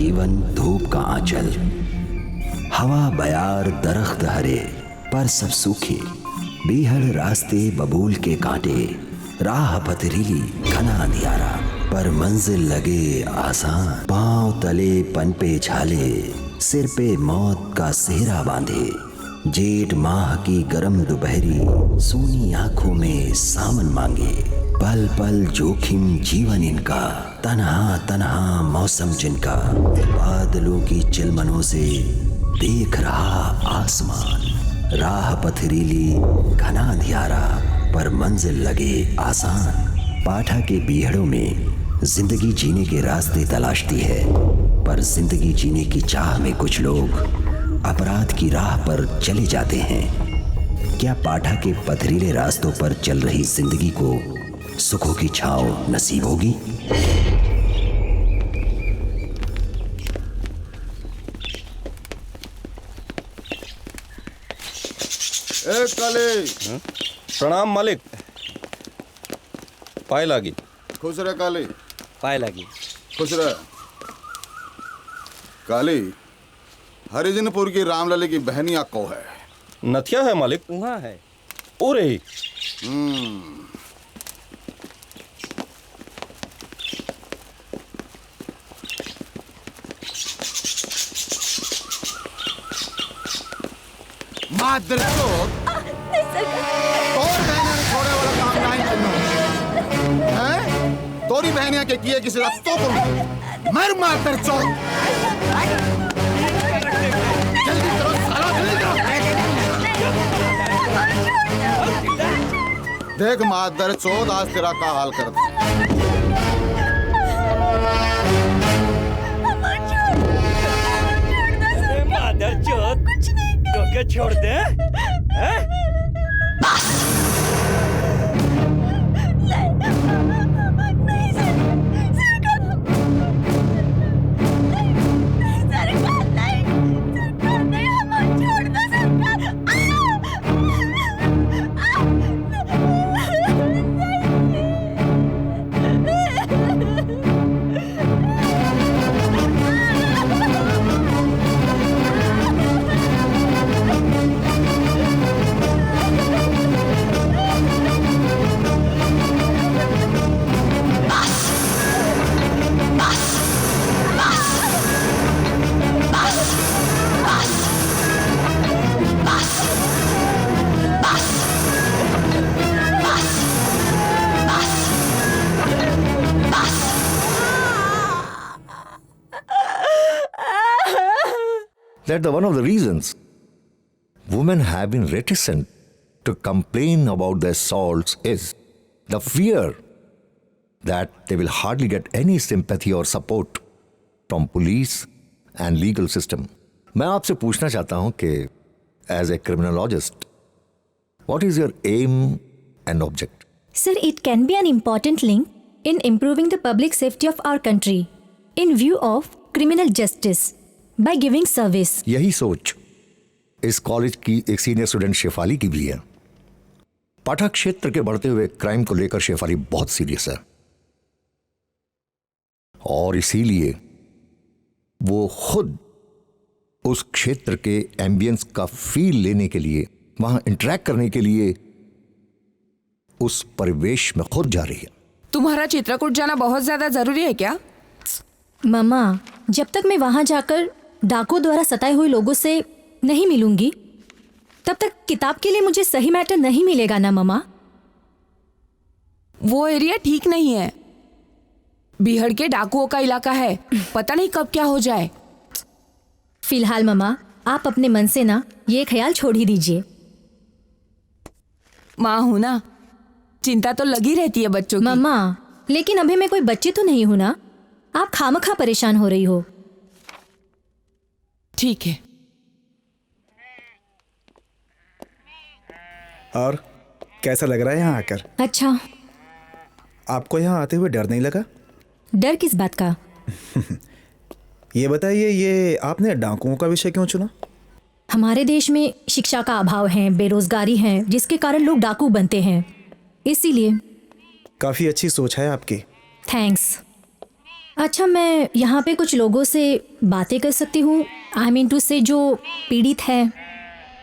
जीवन धूप का आंचल। हवा बयार दरख्त हरे पर सब सूखे, बीहड़ रास्ते बबूल के कांटे, राह पथरीली घना अंधियारा पर मंजिल लगे आसान। पांव तले पनपे झाले, सिर पे मौत का सेहरा बांधे। जेठ माह की गरम दोपहरी सूनी आंखों में सावन मांगे। पल पल जोखिम जीवन इनका, तन्हा तन्हा मौसम जिनका। बादलों की चिलमनों से देख रहा आसमान, राह पथरीली घना अंधियारा पर मंजिल लगे आसान। पाठा के बीहड़ों में जिंदगी जीने के रास्ते तलाशती है, पर जिंदगी जीने की चाह में कुछ लोग अपराध की राह पर चले जाते हैं। क्या पाठा के पथरीले रास्तों पर चल रही जिंदगी को सुखों की छांव नसीब होगी? काले। प्रणाम मालिक। पाए लागी। खुश रह काले। पाए लागी। खुश रह काली। हरिजनपुर की रामलले की बहनिया को है। नथिया है मालिक। वहाँ है। ओरे। मादर चोद, तोर बहनिया ने छोड़े वाला काम नहीं करना है। तोरी बहनिया के किए किसी रास्तों पर मर मादर चोद। जल्दी करो साला, जल्दी करो। देख मादर चोद, आज तेरा का हाल कर दे। मादर चोद, तो क्या छोड़ दे? That's one of the reasons women have been reticent to complain about the assaults is the fear that they will hardly get any sympathy or support from police and legal system. मैं आपसे पूछना चाहता हूं कि as a criminologist, what is your aim and object? Sir, it can be an important link in improving the public safety of our country in view of criminal justice by giving service. यही सोच इस college की एक senior student Shefali की भी है। पाठा क्षेत्र के बढ़ते हुए क्राइम को लेकर शेफाली बहुत सीरियस है और इसीलिए वो खुद उस क्षेत्र के एम्बियंस का फील लेने के लिए, वहां इंटरैक्ट करने के लिए उस परिवेश में खुद जा रही है। तुम्हारा चित्रकूट जाना बहुत ज्यादा जरूरी है क्या? मामा, जब तक मैं वहां जाकर डाकुओं द्वारा सताए हुए लोगों से नहीं मिलूंगी, तब तक किताब के लिए मुझे सही मैटर नहीं मिलेगा ना मामा। वो एरिया ठीक नहीं है, बीहड़ के डाकुओं का इलाका है, पता नहीं कब क्या हो जाए। फिलहाल मामा, आप अपने मन से ना ये ख्याल छोड़ ही दीजिए। माँ हूं ना, चिंता तो लगी रहती है बच्चों की। मामा, लेकिन अभी मैं कोई बच्ची तो नहीं हूं ना, आप खामखा परेशान हो रही हो। ठीक है। और कैसा लग रहा है यहाँ आकर? अच्छा। आपको यहाँ आते हुए डर नहीं लगा? डर किस बात का? ये बताइए, ये आपने डाकुओं का विषय क्यों चुना? हमारे देश में शिक्षा का अभाव है, बेरोजगारी है, जिसके कारण लोग डाकू बनते हैं, इसीलिए। काफी अच्छी सोच है आपकी। थैंक्स। अच्छा, मैं यहाँ पे कुछ लोगों से बातें कर सकती हूँ? आई मीन टू से जो पीड़ित है।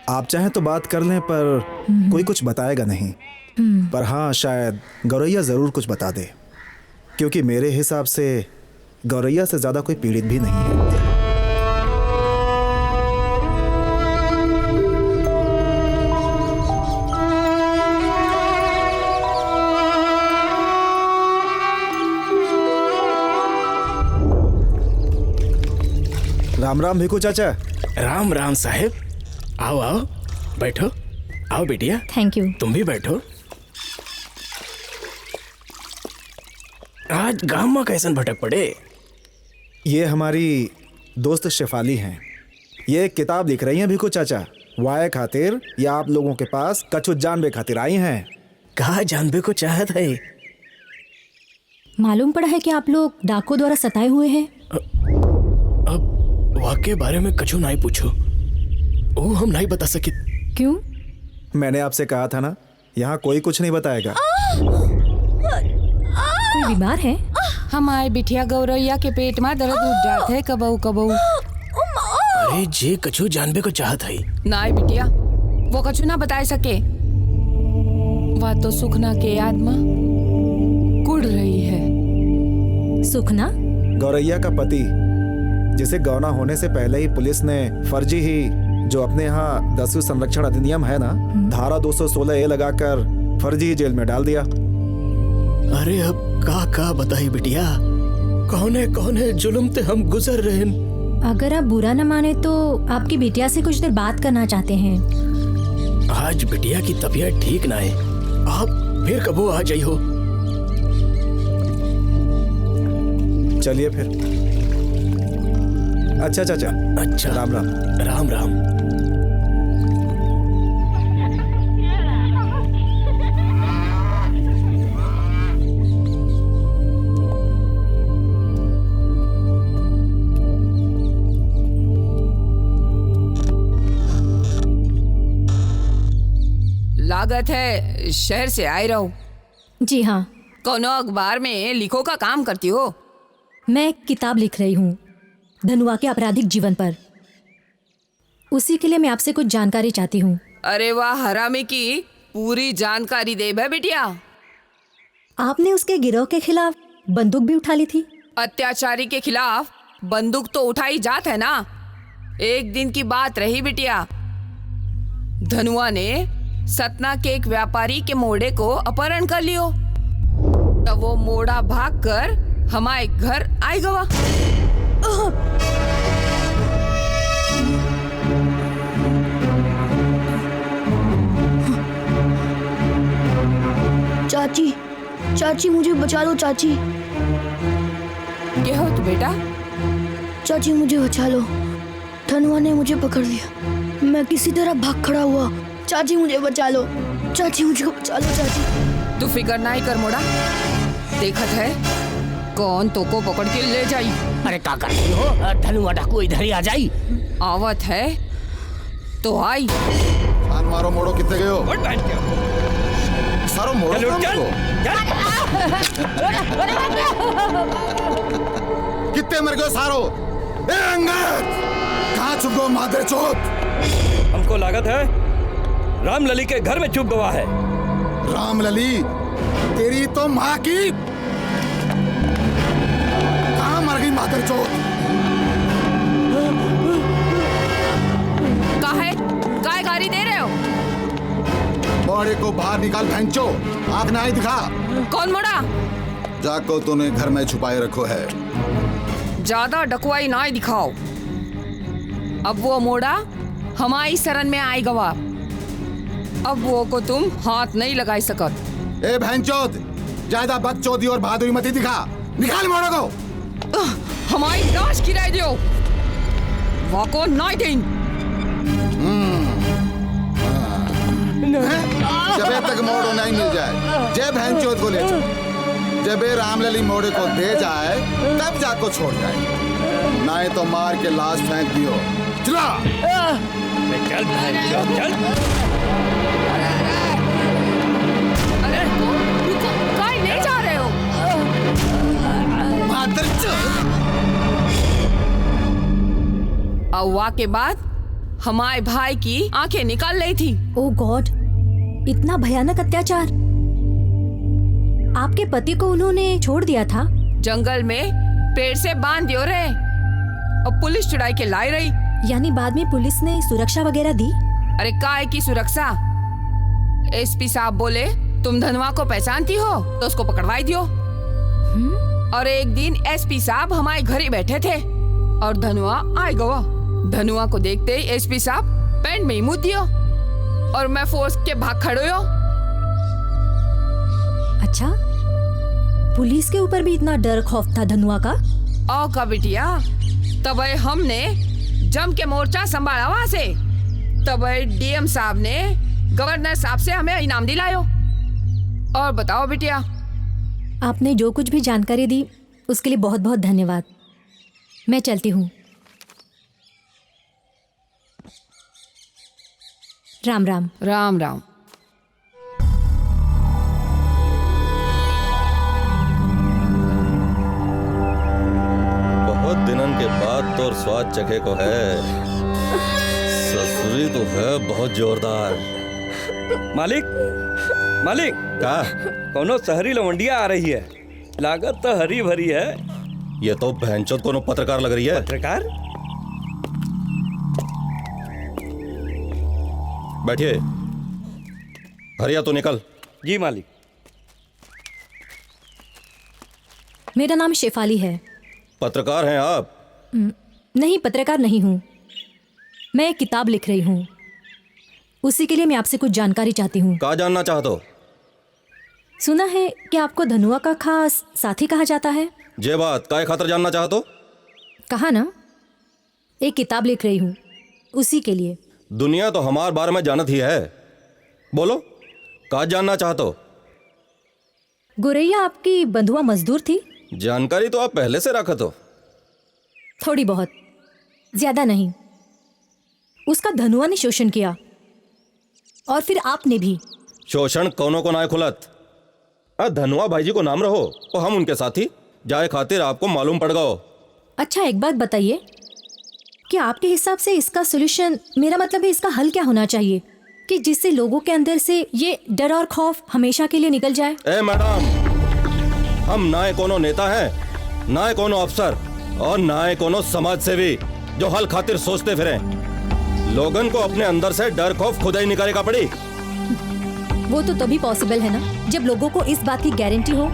आप चाहें तो बात कर लें, पर कोई कुछ बताएगा नहीं। पर हाँ, शायद गौरैया ज़रूर कुछ बता दे, क्योंकि मेरे हिसाब से गौरैया से ज़्यादा कोई पीड़ित भी नहीं है। राम राम भिखू चाचा। राम राम साहेब। आओ आओ, बैठो। आओ बेटिया, थैंक यू। तुम भी बैठो। आज गांव में कैसन भटक पड़े? ये हमारी दोस्त शेफाली हैं। ये एक किताब लिख रही हैं भिखू चाचा, वाय खातिर या आप लोगों के पास कछु जानबे खातिर आई हैं। कहा जानबे को चाहत है? मालूम पड़ा है कि आप लोग डाकुओं द्वारा सताए हुए हैं। अब वाके बारे में कछु नहीं पूछो, वो हम नहीं बता सके। क्यों? मैंने आपसे कहा था ना, यहाँ कोई कुछ नहीं बताएगा। कोई बीमार है? हमारे बिटिया गौरैया के पेट में दर्द उठ जाते है कबऊ कबऊ। अरे जे कछु जानबे को चाहत है। नाई बिटिया, वो कछु ना बता सके। वह तो सुखना के याद में कुड़ रही है। सुखना? गौरैया का पति, जिसे गौना होने से पहले ही पुलिस ने फर्जी ही, जो अपने यहाँ दस्यु संरक्षण अधिनियम है ना, धारा 216A लगाकर फर्जी जेल में डाल दिया। अरे अब का बताई बिटिया, कौने कौने जुल्म ते हम गुजर रहे हैं। अगर आप बुरा न माने तो आपकी बिटिया से कुछ देर बात करना चाहते हैं। आज बिटिया की तबीयत ठीक ना है, आप फिर कबो आ जाइयो। चलिए फिर। अच्छा चाचा। अच्छा, राम राम। राम राम। लागत है शहर से आए रहो। जी हाँ, कोनो अखबार में लिखो का काम करती हो? मैं एक किताब लिख रही हूँ धनुआ के आपराधिक जीवन पर। उसी के लिए मैं आपसे कुछ जानकारी चाहती हूँ। अरे वाह, हरामी की पूरी जानकारी दे बे बिटिया। आपने उसके गिरोह के खिलाफ बंदूक भी उठा ली थी। अत्याचारी के खिलाफ बंदूक तो उठाई जात है ना। एक दिन की बात रही बिटिया, धनुआ ने सतना के एक व्यापारी के मोड़े को अपहरण कर लियो। तब वो मोड़ा भागकर हमारे घर आई गवा। चाची, चाची मुझे बचा लो चाची। क्या हो तू बेटा? चाची मुझे बचा लो, धनुआ ने मुझे पकड़ लिया। मैं किसी तरह भाग खड़ा हुआ। चाची मुझे बचा लो, चाची मुझे बचा लो चाची। तू फिकर नहीं कर मोड़ा, देखत है कौन तो को पकड़ के ले जाई। अरे का कर रही हो? धनुआ डाकू इधर ही आ जाई। आवत है तो आई। कान मारो, मोड़ो। कितने गए हो? सारो मोड़ो को। कितने मर गए सारो? ए अंगद, कहाँ छुप गो मादर चौथ? हमको लागत है रामलली के घर में छुप गवा है। रामलली तेरी तो माँ की। कहाँ मर गई मादर चौथ? काहे गाली दे रहे हो? बॉडी को बाहर निकाल भैंचो, आग नहीं दिखा। कौन मोड़ा? जाको तूने घर में छुपाए रखो है। ज्यादा डकवाई नहीं दिखाओ। अब वो मोड़ा हमारी शरण में आई गवा। अब वो को तुम हाथ नहीं लगा सकत। ए भैंचोद, ज्यादा बकचोदी और बहादुरी मत दिखा। निकाल मोड़ो को। हमारी लाश गिराई दियो। वो को नहीं दें। जब तक मोड़ो नहीं मिल जाए, जय भैंचोद को ले चलो। जब रामलली मोड़े को दे जाए तब जाको छोड़ जाए, नहीं तो मार के लाश फेंक दियो। चला चल चल। अरे रुको, कहीं ले जा रहे हो? मार अव्वा के बाद हमारे भाई की आंखें निकाल रही थी। ओह गॉड, इतना भयानक अत्याचार। आपके पति को उन्होंने छोड़ दिया था? जंगल में पेड़ से बांध दियो रहे और पुलिस चुराई के लाई रही। यानी बाद में पुलिस ने सुरक्षा वगैरह दी? अरे काय की सुरक्षा? एसपी साहब बोले तुम धनवा को पहचानती हो तो उसको पकड़वाई दियो। और एक दिन एसपी साहब हमारे घर ही बैठे थे और धनुआ आए गवा। धनुआ को देखते ही एसपी साहब पैंट में ही मुँह दियो और मैं फोर्स के भाग खड़ो हो। अच्छा, पुलिस के ऊपर भी इतना डर खौफ था धनुआ का? ओ का बिटिया, तब हमने जम के मोर्चा संभाला वहां से। तब डीएम साहब ने गवर्नर साहब से हमें इनाम दिलायो। और बताओ बिटिया। आपने जो कुछ भी जानकारी दी उसके लिए बहुत बहुत धन्यवाद। मैं चलती हूँ। राम राम। राम राम। बहुत दिनन के बाद तोर स्वाद चखे को है। ससुरी तो है बहुत जोरदार। मालिक, मालिक का कोनो शहरी लवंडिया आ रही है। लागत तो हरी भरी है। ये तो भैंचोद कोनो पत्रकार लग रही है। पत्रकार? बैठिए। हरिया तो निकल। जी मालिक। मेरा नाम शेफाली है। पत्रकार हैं आप? नहीं, पत्रकार नहीं हूँ। मैं एक किताब लिख रही हूँ, उसी के लिए मैं आपसे कुछ जानकारी चाहती हूँ। क्या जानना चाहते हो? सुना है कि आपको धनुआ का खास साथी कहा जाता है। जे बात काय खातर जानना चाहते हो? कहा ना, एक किताब लिख रही हूँ उसी के लिए। दुनिया तो हमारे बारे में जानत ही है। बोलो, क्या जानना चाहते हो? गोरैया आपकी बंधुआ मजदूर थी? जानकारी तो आप पहले से रखत हो। थोड़ी बहुत, ज्यादा नहीं। उसका धनुआ ने शोषण किया और फिर आपने भी। शोषण कौनों को ना खुलत। धनुआ भाई जी को नाम रहो और हम उनके साथी जाए खातिर आपको मालूम पड़ गओ। अच्छा, एक बात बताइए कि आपके हिसाब से इसका सॉल्यूशन, मेरा मतलब है इसका हल क्या होना चाहिए कि जिससे लोगों के अंदर से ये डर और खौफ हमेशा के लिए निकल जाए? ए मैडम, हम ना कोनो नेता हैं, ना कोनो अफसर और ना कोनो समाज सेवी जो हल खातिर सोचते फिरे। लोगन को अपने अंदर से डर खौफ खुद ही निकालेगा पड़ी। वो तो तभी पॉसिबल है ना जब लोगों को इस बात की गारंटी हो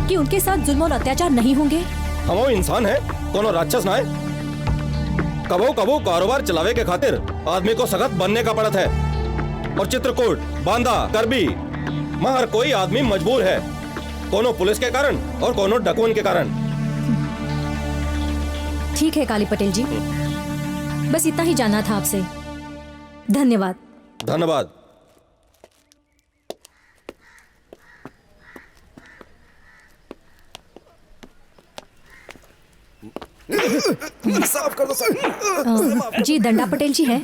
कि उनके साथ जुल्म और अत्याचार नहीं होंगे। हम वो इंसान है, कोनो राक्षस ना है। कबो कबो कारोबार चलावे के खातिर आदमी को सख्त बनने का पड़त है। और चित्रकूट, बांदा, करबी में हर कोई आदमी मजबूर है, कोनो पुलिस के कारण और कोनो डकवन के कारण। ठीक है काली पटेल जी, बस इतना ही जानना था आपसे। धन्यवाद। धन्यवाद। साफ कर दो सर। जी दंडा पटेल जी है।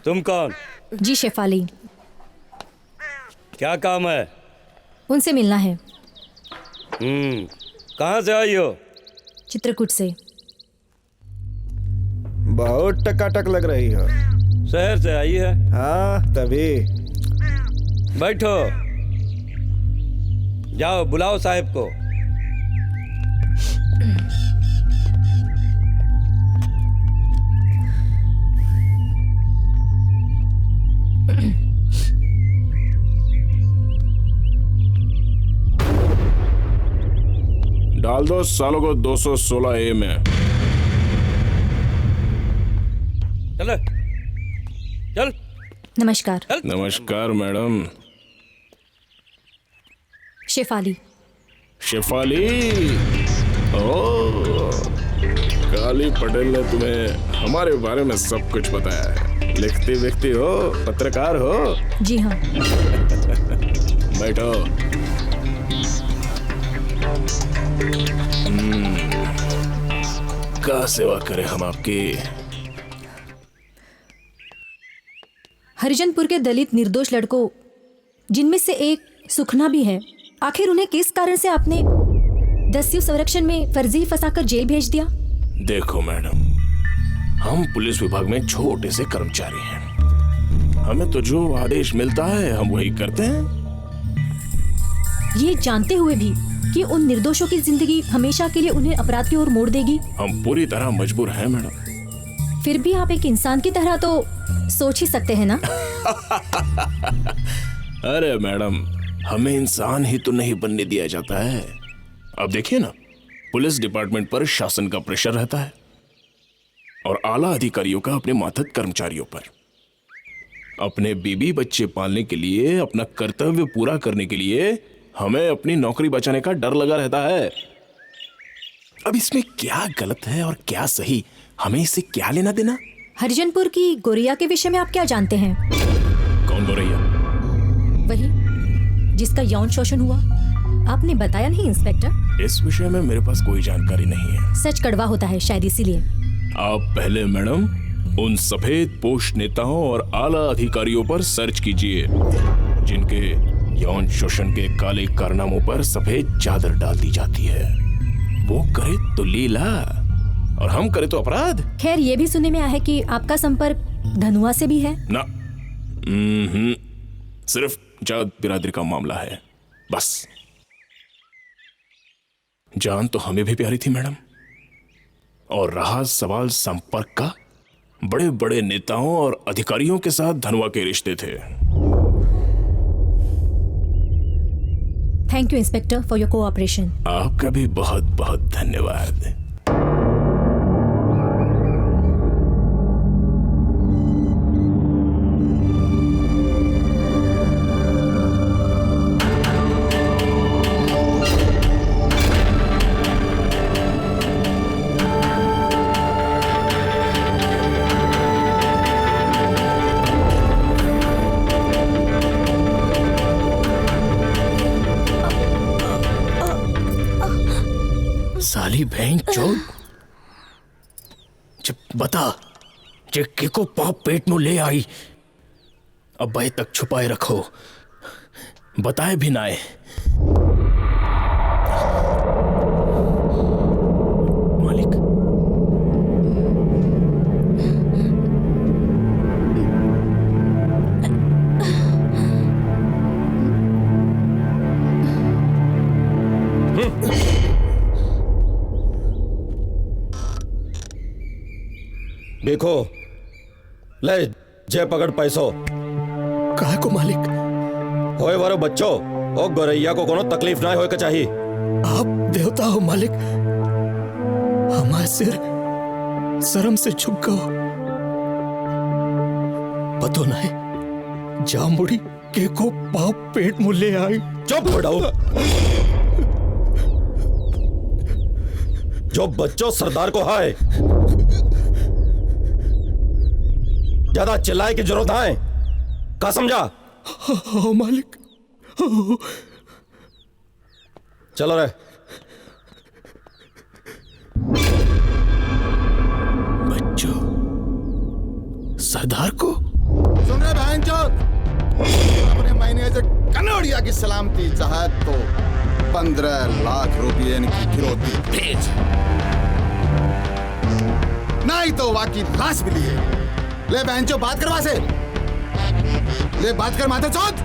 तुम कौन? जी शेफाली। क्या काम है? उनसे मिलना है। कहाँ से आई हो? चित्रकूट से। बहुत टकाटक लग रही हो। शहर से आई है। हाँ तभी। बैठो। जाओ बुलाओ साहब को। डाल दो सालों को 216 ए में। चल चल। नमस्कार। नमस्कार मैडम। शेफाली। शेफाली? ओ, काली पटेल ने तुम्हें हमारे बारे में सब कुछ बताया है। लिखती विखती हो, पत्रकार हो? जी हाँ। बैठो। क्या सेवा करें हम आपकी? हरिजनपुर के दलित निर्दोष लड़कों, जिनमें से एक सुखना भी है, आखिर उन्हें किस कारण से आपने 10 संरक्षण में फर्जी फंसाकर जेल भेज दिया। देखो मैडम, हम पुलिस विभाग में छोटे से कर्मचारी हैं। हमें तो जो आदेश मिलता है हम वही करते हैं। ये जानते हुए भी कि उन निर्दोषों की जिंदगी हमेशा के लिए उन्हें अपराध की ओर मोड़ देगी। हम पूरी तरह मजबूर हैं मैडम। फिर भी आप एक इंसान की तरह तो सोच ही सकते हैं ना। अरे मैडम, हमें इंसान ही तो नहीं बनने दिया जाता है। अब देखिए ना, पुलिस डिपार्टमेंट पर शासन का प्रेशर रहता है और आला अधिकारियों का अपने मातहत कर्मचारियों पर। अपने बीबी बच्चे पालने के लिए, अपना कर्तव्य पूरा करने के लिए हमें अपनी नौकरी बचाने का डर लगा रहता है। अब इसमें क्या गलत है और क्या सही, हमें इससे क्या लेना देना? हरिजनपुर की गोरैया के विषय में आप क्या जानते हैं? कौन गोरैया? वही जिसका यौन शोषण हुआ। आपने बताया नहीं इंस्पेक्टर? इस विषय में मेरे पास कोई जानकारी नहीं है। सच कड़वा होता है शायद इसीलिए। आप पहले मैडम उन सफेद पोष नेताओं और आला अधिकारियों पर सर्च कीजिए जिनके यौन शोषण के काले कारनामों पर सफेद चादर डाल दी जाती है। वो करे तो लीला और हम करे तो अपराध। खैर, ये भी सुनने में आया है कि आपका संपर्क धनुआ से भी है। ना, सिर्फ जात बिरादरी का मामला है बस। जान तो हमें भी प्यारी थी मैडम, और रहा सवाल संपर्क का, बड़े बड़े नेताओं और अधिकारियों के साथ धनुआ के रिश्ते थे। Thank you inspector for your cooperation. आपका भी बहुत बहुत धन्यवाद। साली बहन चोद, जब बता चिक्की को पाप पेट में ले आई, अब भाई तक छुपाए रखो, बताए भी ना। मालिक, देखो ले जे पकड़ पैसो। काहे को मालिक? होए वारो बच्चो, ओ गोरैया को कोनो तकलीफ ना होए के चाहिए। आप देवता हो मालिक, हमारे सिर शर्म से झुक गो। पतो नहीं जामुड़ी के को पाप पेट में ले आई। चुप बढ़ाओ। जो बच्चों सरदार को हाय, ज्यादा चिल्लाए की जरूरत है का समझा? हाँ मालिक। चलो रे। बच्चों सरदार को सुन रहे बहनचोद, अपने महीने से कनौड़िया की सलामती चाहत तो 15 लाख रुपये इनकी फिरौती भेज, नहीं तो वाकी लाश भी लिए। ले बहनचोद बात करवा से, ले बात कर माथे चौथ।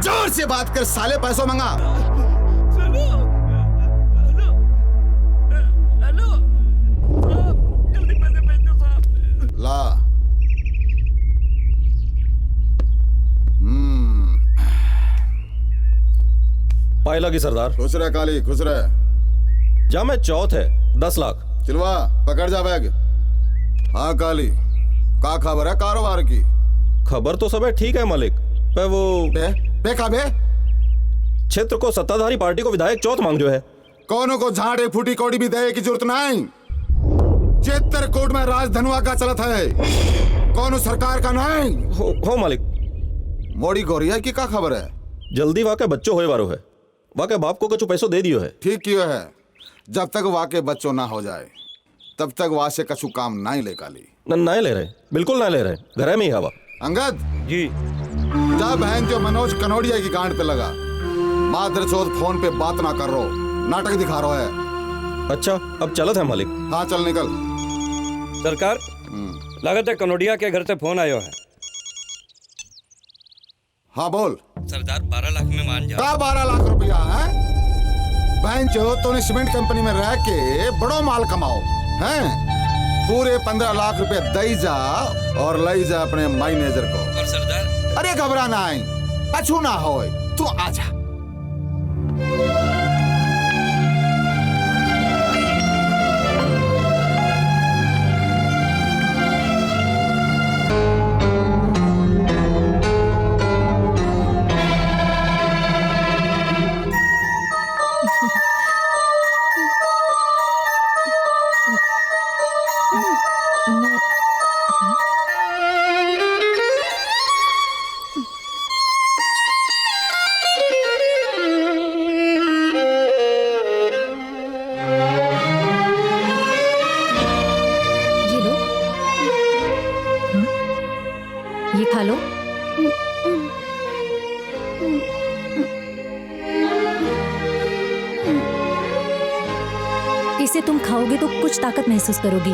जोर से बात कर साले, पैसों मंगा। ला। पाई लगी सरदार। खुश रहे काली, खुश रहे। जा में चौथ है 10 लाख। चिलवा पकड़ जा बैग। हाँ काली, का खबर है कारोबार की? खबर तो सब है ठीक है मालिक, पर वो बे का बे? क्षेत्र को सत्ताधारी पार्टी को विधायक चौथ मांग जो है। कौनों को झाड़े फूटी कौड़ी भी दे की जरूरत नहीं। चेतर कोट में राज धनुआ का चलत है, कौन सरकार का नहीं। हो मालिक। मोड़ी गोरिया की का खबर है? जल्दी वाके बच्चों होए वारो है, वाके बाप को कछु पैसों दे दियो है। ठीक कियो है, जब तक वाके बच्चों ना हो जाए तब तक वासे कछु काम नहीं ले काली। ना ले रहे, बिल्कुल ना ले रहे, घर में ही हवा। अंगद जी, जा बहन जो मनोज कनौड़िया की गांड पे लगा। मादरचोद फोन पे बात ना कर रो, नाटक दिखा रहा है। अच्छा अब चलो था मालिक। हाँ चल निकल। सरकार लागत है कनौड़िया के घर से फोन आयो है। हाँ बोल। सरदार 12 लाख में मान जा। 12 लाख रुपया है? बहन जो तूने सीमेंट कंपनी में रह के बड़ो माल कमाओ हैं? पूरे 15 लाख रुपए दई जा और लई जा अपने मैनेजर को। और सरदार अरे घबराना है, अछू ना हो, तू आजा। ये खा लो। इसे तुम खाओगे तो कुछ ताकत महसूस करोगी।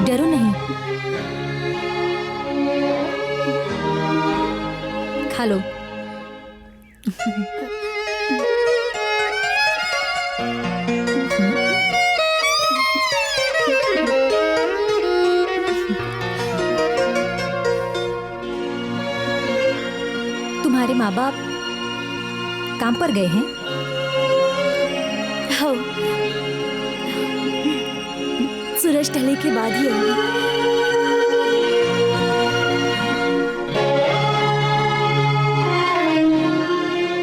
डरो नहीं, खा लो। तुम्हारे माँ बाप काम पर गए हैं? हाँ, सूरज ढलने के बाद ही आएंगे।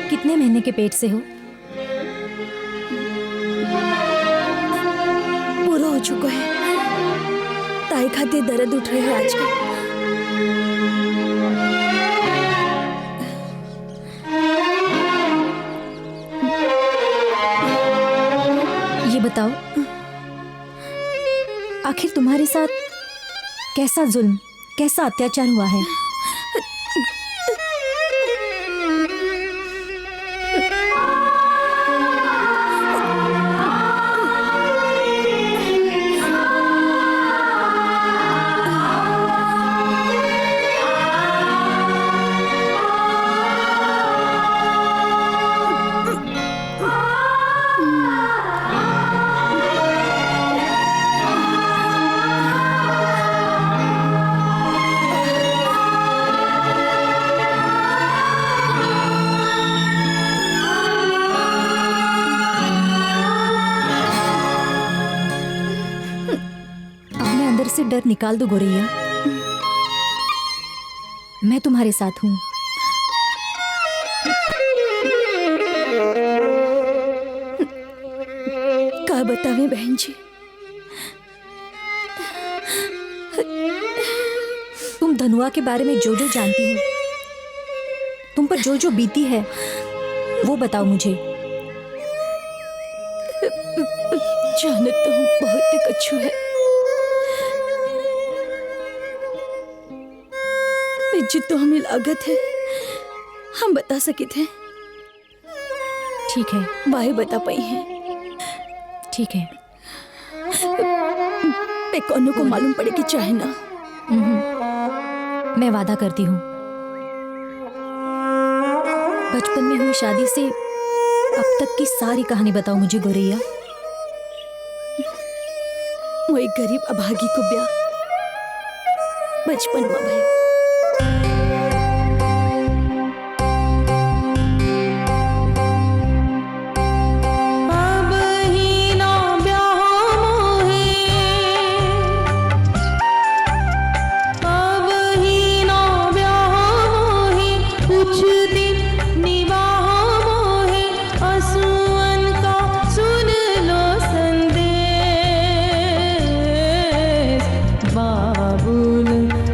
कितने महीने के पेट से हो? पूरा हो चुका है। ताई खाते दर्द उठ रहे हैं आजकल। ये बताओ, आखिर तुम्हारे साथ कैसा जुल्म, कैसा अत्याचार हुआ है? से डर निकाल दो गोरैया, मैं तुम्हारे साथ हूं। क्या बतावे बहन जी, तुम धनुआ के बारे में जो जो जानती हो, तुम पर जो जो बीती है, वो बताओ मुझे। जानत तो हम बहुत कच्छु है, जितो हमें लागत है हम बता सके थे। ठीक है, बाई बता पाई है। ठीक है, पे कोनो को मालूम पड़े कि चाहे ना। मैं वादा करती हूँ, बचपन में हुई शादी से अब तक की सारी कहानी बताओ मुझे गोरैया। वो एक गरीब अभागी को ब्याह बचपन में भय।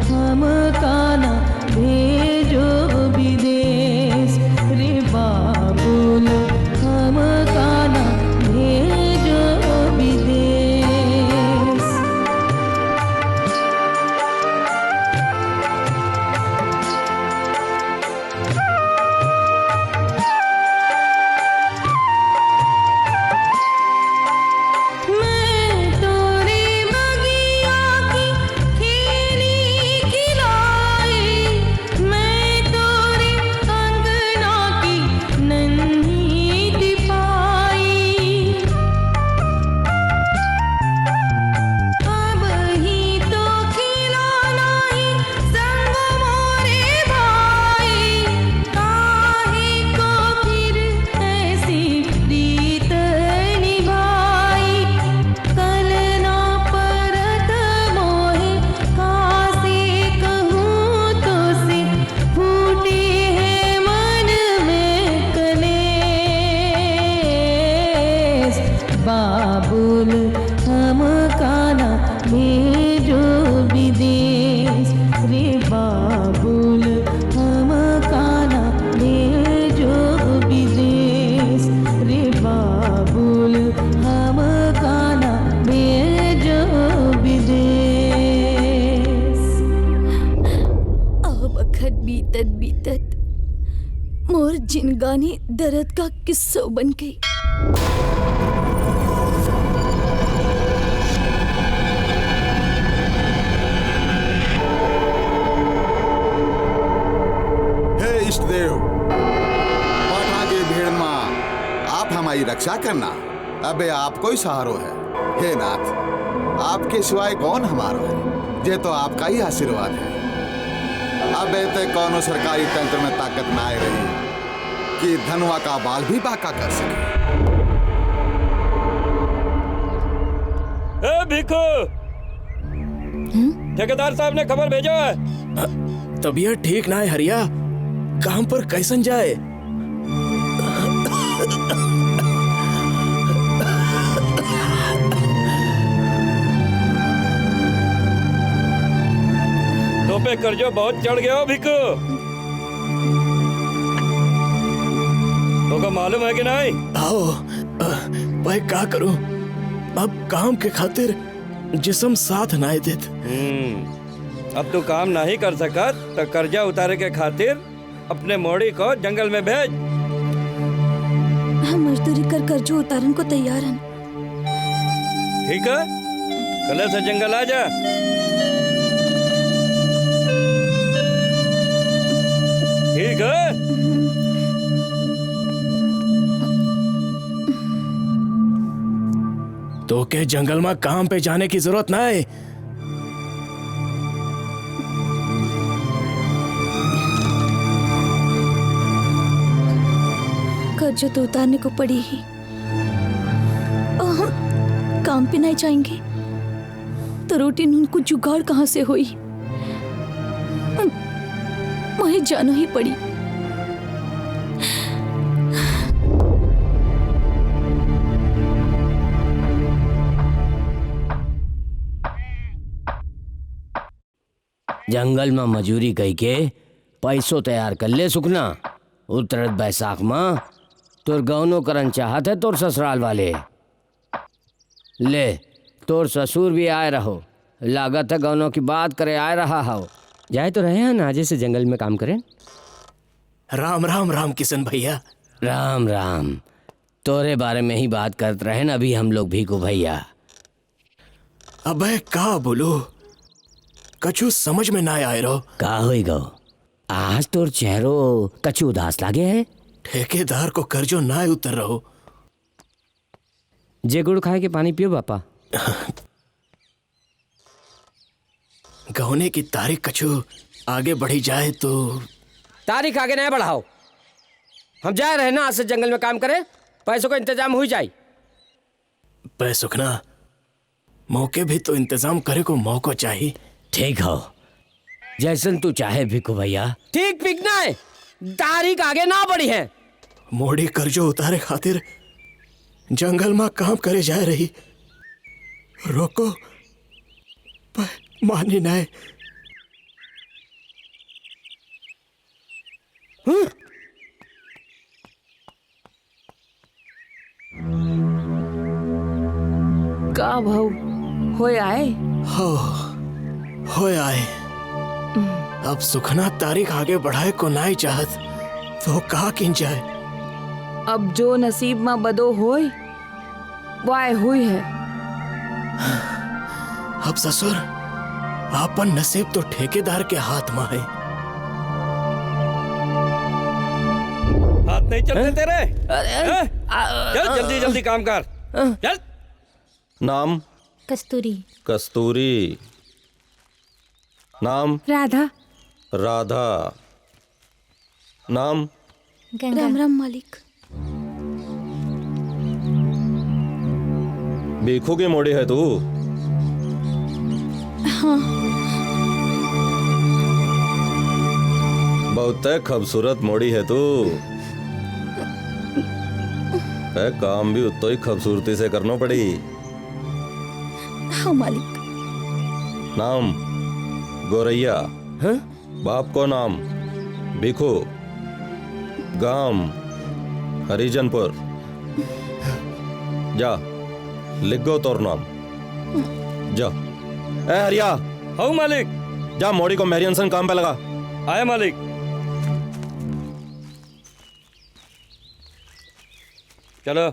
हम मोर जिनगानी दर्द का किस्सा बन गई। हे इष्ट देव, पाठा के भीड़ माँ आप हमारी रक्षा करना। अबे आपको ही सहारो है। हे नाथ, आपके सिवाय कौन हमारो है? ये तो आपका ही आशीर्वाद है। अबे ते कौनो सरकारी तंत्र में ताकत ना आए रही कि धनुआ का बाल भी बाका कर सके। ए भिखू, ठेकेदार साहब ने खबर भेजा है। तबीयत ठीक ना है हरिया, काम पर कैसन जाए? तो पे कर्जो बहुत चढ़ गया हो भिखू। तो को मालूम है कि नहीं? आओ, भाई क्या करूं? अब काम के खातिर जिस्म साथ ना देत। अब तू काम नहीं कर सकत तो कर्जा उतारे के खातिर अपने मोड़ी को जंगल में भेज। हम मजदूरी कर कर्जो उतारन को तैयार हैं। ठीक है, कल से जंगल आ जा। ठीक है। तो के जंगल में काम पे जाने की जरूरत ना है। कर्ज तो उतारने को पड़ी ही, और हम काम पे नहीं जाएंगे तो रोटी नून को जुगाड़ कहाँ से हुई? वहीं जाना ही पड़ी। जंगल में मजूरी कई के पैसों तैयार कर ले सुखना। उतरत बैसाख में तोर गौनो करन चाहत है तोर ससुराल वाले। ले तोर ससुर भी आए रहो, लागत है गौनों की बात करे आए रहा हो। जाए तो रहे हैं ना आज से जंगल में काम करें। राम राम राम किशन भैया। राम राम। तोरे बारे में ही बात करते रहे ना अभी हम लोग भीखू भैया। अबे का बोलो, कछु समझ में ना आए रहो। का होई गो, आज तोर चेहरो कछु उदास लागे है। ठेकेदार को कर्जो ना उतर रहो। जे गुड़ खाए के पानी पियो बापा। गौने की तारीख कछु आगे बढ़ी जाए तो। तारीख आगे नहीं बढ़ाओ, हम जा रहे ना आज से जंगल में काम करें, पैसों का इंतजाम हो जाए। सुखना, मौके भी तो इंतजाम करे को मौका चाहिए। ठीक हो, जैसन तू चाहे भिखू भैया। ठीक पिकना है, तारीख आगे ना बढ़ी है। मोड़ी कर्जो उतारे खातिर जंगल में काम करे जा रही, रोको मानी नहीं। का भाव हो आए? हो आए। अब सुखना तारीख आगे बढ़ाए को नहीं चाहत तो कहा किन जाए। अब जो नसीब में बदो होय वाय हुई है। अब ससुर आपन नसीब तो ठेकेदार के हाथ में है। हाथ नहीं चलते तेरे? चल जल्दी जल्दी काम कर, चल। नाम? कस्तूरी। कस्तूरी। नाम? राधा। राधा। नाम? राम राम मालिक। भिखू की मोड़ी है तू? हाँ। बहुत खूबसूरत मोड़ी है तू। काम भी उतो ही खूबसूरती से करना पड़ी। हाँ मालिक। नाम? गोरैया। बाप को नाम? भिखू। गांव? हरिजनपुर। जा लिख गो तोर नाम, जा। ए हरिया। हाँ मालिक। जा मोड़ी को मेरियनसन काम पे लगा। आए मालिक। चलो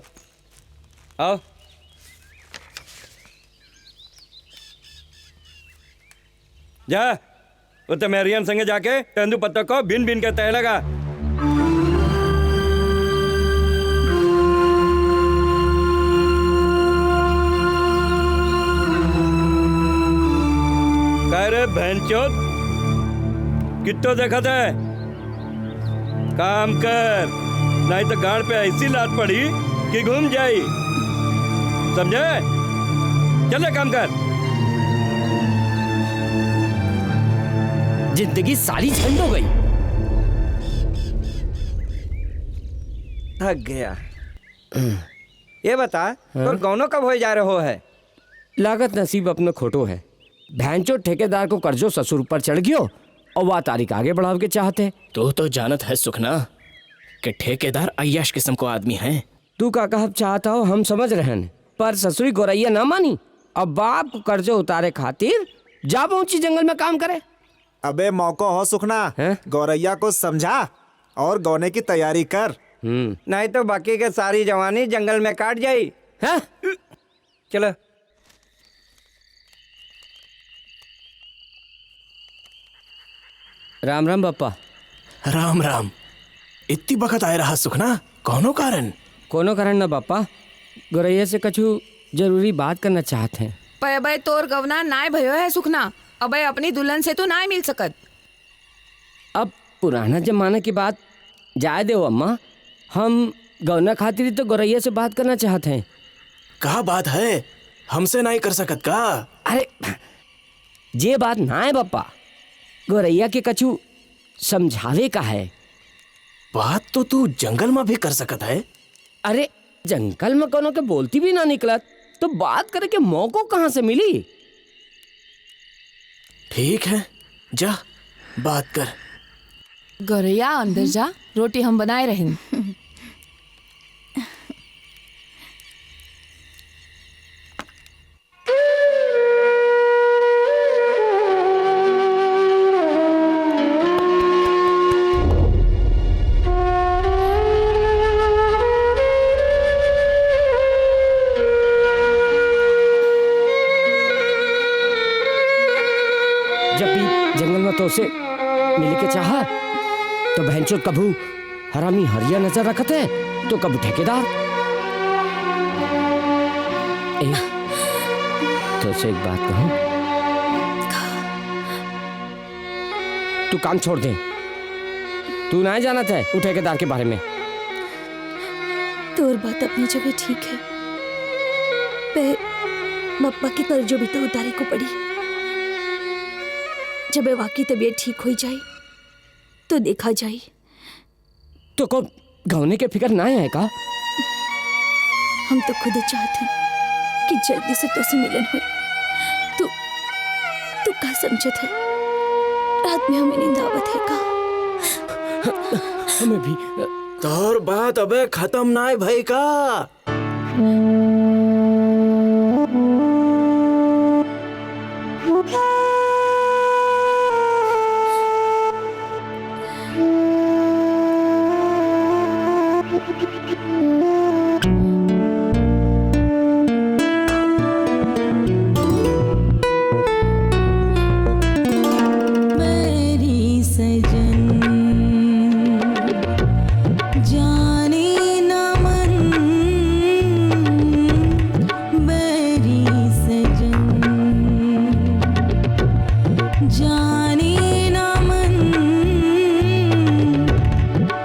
आओ। जा उत्ते मैरियन संगे जाके तेंदु पत्तों को बिन बिन के तय लगा। कह रे भैंचोद, कितो देखा था? काम कर, नहीं तो गाड़ पे ऐसी लात पड़ी कि घूम जाई। समझे? चले काम कर। जिंदगी सारी झंड हो गई। थक गया। ये बता, तो गौनो कब हो जा रहे हो है? लागत नसीब अपने खोटो है। भैंचो ठेकेदार को कर्जो ससुर ऊपर चढ़ गयो और वह तारीख आगे बढ़ाव के चाहते। तो जानत है सुखना कि ठेकेदार अय्याश किस्म को आदमी है। तू का कहब चाहता हो हम समझ रहे हैं, पर ससुरी गोरैया ना मानी। अब बाप को कर्जो उतारे खातिर जा पहुंची जंगल में काम करे। अबे मौका हो सुखना, गौरैया को समझा और गौने की तैयारी कर। नहीं तो बाकी के सारी जवानी जंगल में काट जाई। हैं? चलो। राम राम बापा। राम राम। इतनी बखत आए रहा सुखना, कौनो कारण? कोनो कारण ना बापा, गोरैया से कछु जरूरी बात करना चाहते हैं। पर अबे तोर गवना नाय भयो है सुखना, अबे अपनी दुल्हन से तो नाय मिल सकत। अब पुराना जमाना की बात जाए दो अम्मा, हम गौना खातिर तो गोरैया से बात करना चाहते हैं। क्या बात है? हमसे नहीं कर सकत का? अरे ये बात ना है बापा, गोरैया के कछु समझावे का है। बात तो तू जंगल में भी कर सकत है। अरे जंगल में कोनो के बोलती भी ना निकलत तो बात करे के मौको कहाँ से मिली? ठीक है, जा बात कर। गौरैया अंदर जा, रोटी हम बनाए रहेंगे। तो उसे मिल के चाहा तो भैंचोद कभू हरामी हरिया नजर रखत है तो कभू ठेकेदार। तो उसे एक बात कहूं, तू काम छोड़ दे। तू ना जानत है वो ठेकेदार के बारे में। तोर बात अपनी जगह ठीक है, पे मप्पा की कर्जो भी तो उतारे को पड़ी। जब वाकई तबीयत ठीक हो जाए तो देखा जाए। तो को गौने के फिक्र ना है का? हम तो खुद चाहते कि जल्दी से तो से मिलन हो। तू क्या समझत है? रात में हमें नींद आवत है का? हमें भी। तोर बात अबे खत्म ना है भाई का?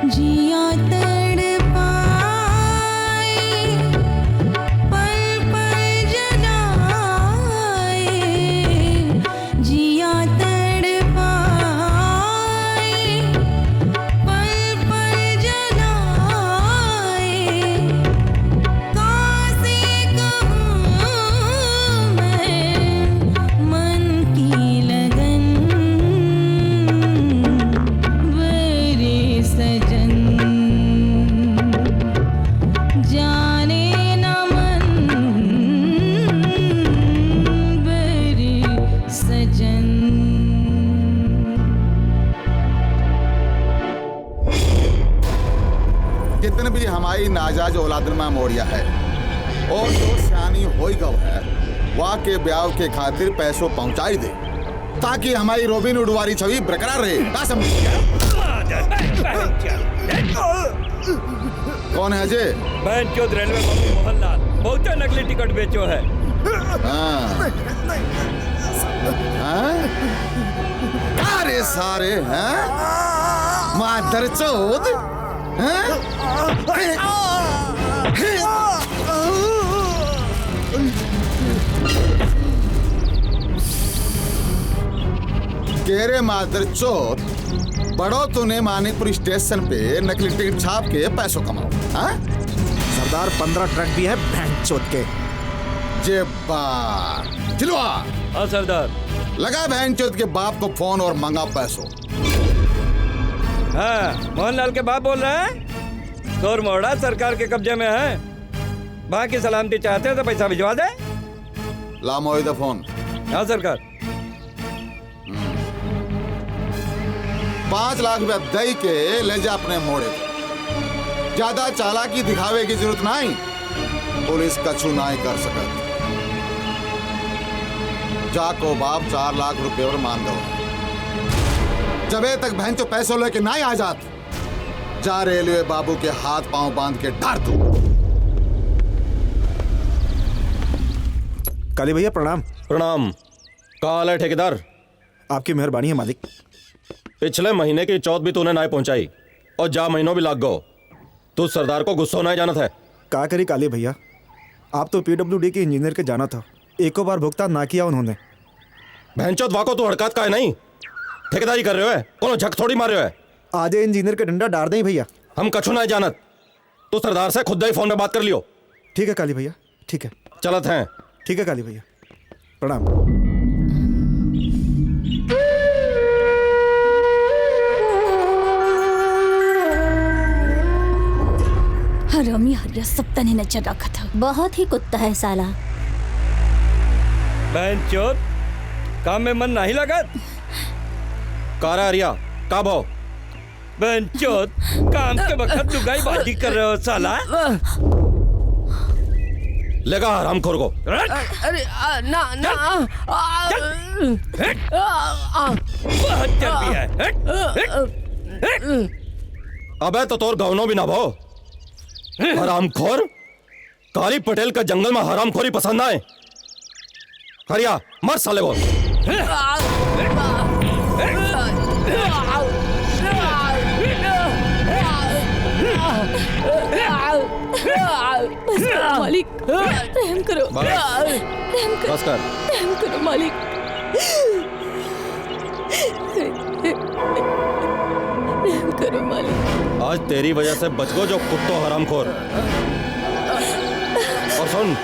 जिया तड़पा जितने भी हमारी नाजायज औलादन में मोड़िया है और जो सियानी होई गव है वहाँ के ब्याह के खातिर पैसों पहुंचाई दे ताकि हमारी रोबिन हुड वाली छवि बरकरार रहे। क्या समझ? कौन है अजय? बहन चौथ रेलवे बॉम्बे मोहनलाल बहुत नकली टिकट बेचो है। अरे सारे हैं मादर चौथ केरे मादर चौथ बड़ो तूने मानिकपुर स्टेशन पे नकली टिकट छाप के पैसों कमाओ। सरदार 15 ट्रक भी है बैंक चौथ के। जेबा चिलवा। हाँ सरदार। लगा बहन चौथ के बाप को फोन और मंगा पैसों। हाँ मोहनलाल के बाप बोल रहे हैं। तोर मोड़ा सरकार के कब्जे में है। बाकी सलामती चाहते हैं तो पैसा भिजवा दे। ला मोहिदा फोन। हाँ सरकार। 5 लाख रुपया दई के ले जा अपने मोड़े को। ज्यादा चालाकी दिखावे की जरूरत नहीं, पुलिस कछु नहीं कर सकत। जाको बाप 4 लाख रुपए और मान दो। जबे तक बहन तो पैसों लेके नहीं आ जात जा रेलवे बाबू के हाथ पांव बांध के डार दो। काली भैया प्रणाम। प्रणाम। काल है ठेकेदार? आपकी मेहरबानी है मालिक। पिछले महीने की चौथ भी तूने नहीं पहुंचाई और जा महीनों भी लाग गो। तू सरदार को गुस्सा नहीं जानत है। क्या करी काली भैया, आप तो PWD के इंजीनियर के जाना था, एको बार भुगतान ना किया उन्होंने। भैंचोद वाको तू हड़कात का है नहीं, ठेकेदारी कर रहे हो है, कोनो झक थोड़ी मार रहे हो है। आधे इंजीनियर के डंडा डार दें भैया। हम कछु नहीं जानत, तू सरदार से खुद ही फोन में बात कर लियो। ठीक है काली भैया, ठीक है। चलत हैं। ठीक है काली भैया, प्रणाम। हरामी हरिया सब तने नजर रखा था। बहुत ही कुत्ता है साला। बहन चौथ काम में मन नहीं लगा। कारा हरिया का भाव? बहन चौथ काम के वक्त लुगाई बाजी कर रहे हो साला। लेगा हरामखोर को। अरे ना ना बहुत चर्बी है। अबे तो तोर गवनो भी ना भाव। हरामखोर, काली पटेल का जंगल में हरामखोरी पसंद आए। हरिया मर साले को। मालिक रहम करो, रहम करो, बस कर। रहम करो मालिक। रहम करो मालिक। आज तेरी वजह से बच गो जो कुत्तो हरामखोर। और सुन,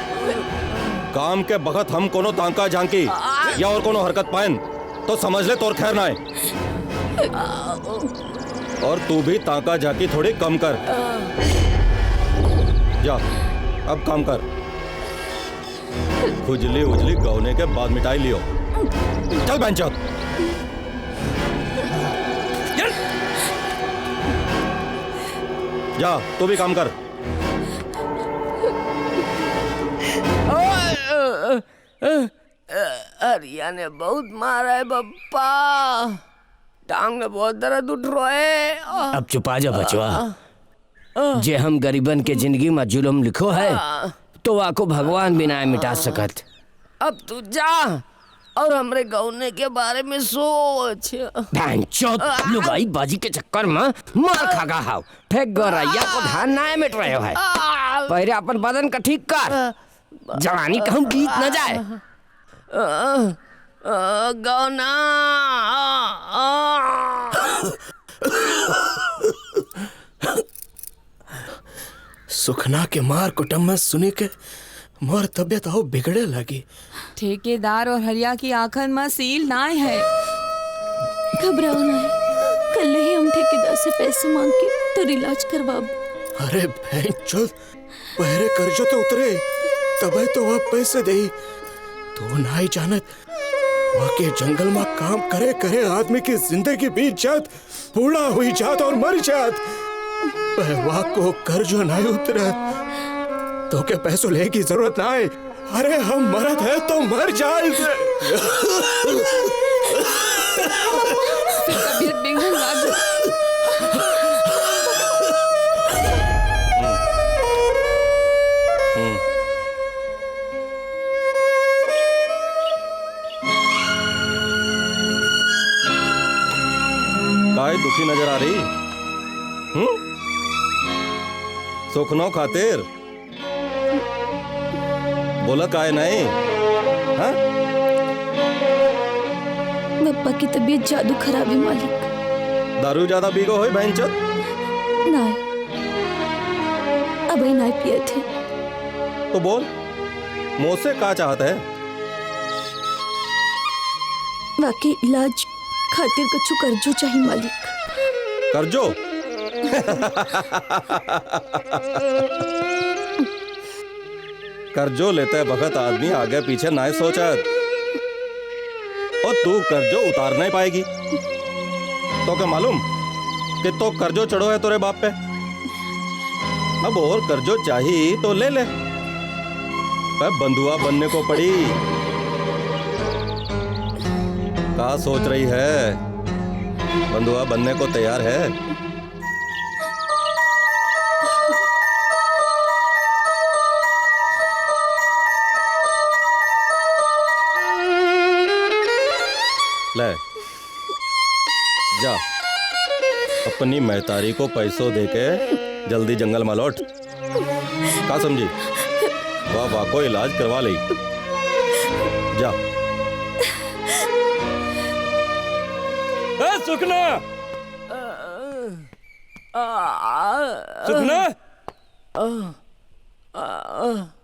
काम के बखत हम कोनो तांका झांकी या और कोनो हरकत पाएन तो समझ ले तोर खैर ना है। और तू भी तांका झांकी थोड़ी कम कर। जा अब काम कर। खुजली उजली गौने के बाद मिटाई लियो। चल बेंचो। जा तू भी काम कर। हरिया ने बहुत मारा है बप्पा, टांग में बहुत दर्द उठ रहा है। अब चुपा जा बचवा। जे हम गरीबन के जिंदगी में जुल्म लिखो है तो वाको भगवान भी ना मिटा सकत। अब तू जा और हमरे गौने के बारे में सोच। लुगाई बाजी के चक्कर में मार खागा हाव। फेंक गौरैया को धान ना मिट रहे है। पहले अपन बदन का ठीक कर, जवानी कहूँ बीत न जाए। गौना सुखना के मार कुटुंब में सुनी के मोर तबियत आओ बिगड़े लगी। ठेकेदार और हरिया की आंखन में सील ना है। घबराओ ना, कल ही हम ठेकेदार से पैसे मांग के तो इलाज करवाब। अरे बहन चोद, पहरे कर्जो तो उतरे तबे तो वह पैसे दे। तो नहीं जानत वाके जंगल में काम करे करे आदमी की जिंदगी बीत जात, बूढ़ा हुई जात और मर जात। बहवा को कर्ज नहीं उतरे तो क्या पैसों ले की जरूरत ना है। अरे हम मरद है तो मर जाए। तबीयत बिगड़ने लगी। काय दुखी नजर आ रही? सुखनो खातिर बोला काय नहीं? हाँ? पप्पा की तबीयत जादू खराब है मालिक। दारू ज्यादा पीगो हो बहनचोद? नहीं, अभी नहीं पिए थे। तो बोल, मुझसे क्या चाहता है? बाकी इलाज खातिर कछु कर्जो चाहिए मालिक। कर्जो? कर्जो लेते वक्त आदमी आगे पीछे ना सोचा, और तू कर्जो उतार नहीं पाएगी। तो क्या मालूम कि तो कर्जो चढ़ो है तोरे बाप पे। अब और कर्जो चाहिए तो ले ले, पर बंधुआ बनने को पड़ी। क्या सोच रही है? बंधुआ बनने को तैयार है? ले जा, अपनी महतारी को पैसों देके जल्दी जंगल में लौट। क्या समझी? वाह को इलाज करवा ले। जा। सुखना, सुखना,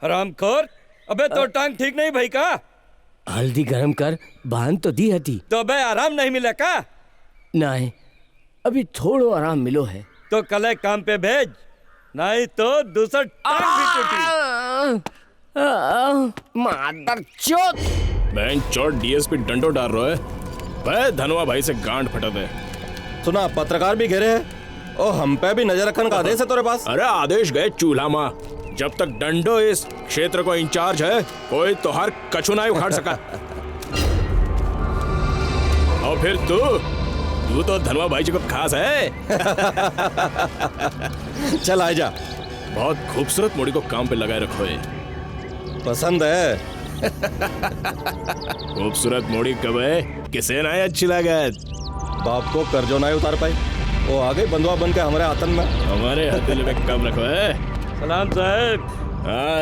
हरामखोर, अबे तो टांग ठीक नहीं भाई का? हल्दी गरम कर बांध तो दी हती। तो अबे आराम नहीं मिला का? नहीं, अभी थोड़ो आराम मिलो है। तो कल एक काम पे भेज, नहीं तो दूसरा टांग भी टूटी। मादर चोद! बहन चोट डीएसपी डंडो डाल रहा है। भाई धनवा भाई से गांड फटा दे। सुना, पत्रकार भी घेरे हैं और हम पे भी नजर रखने का आदेश है तेरे पास। अरे आदेश गए चूल्हा माँ। जब तक डंडो इस क्षेत्र को इंचार्ज है, कोई तो हर कछु नहीं उखाड़ सका। और फिर तू तो धनवा भाई जी को खास है। चल आ जा। बहुत खूबसूरत मोड़ी को काम पे लगाए रखो है। पसंद है? खूबसूरत मोड़ी कब है, किसे ना अच्छी लागत। बाप को कर्जो नहीं उतार पाई, वो आ गई बंधुआ बन के हमारे हाथन में। हमारे हथेली में कम रखो है। सलाम साहब।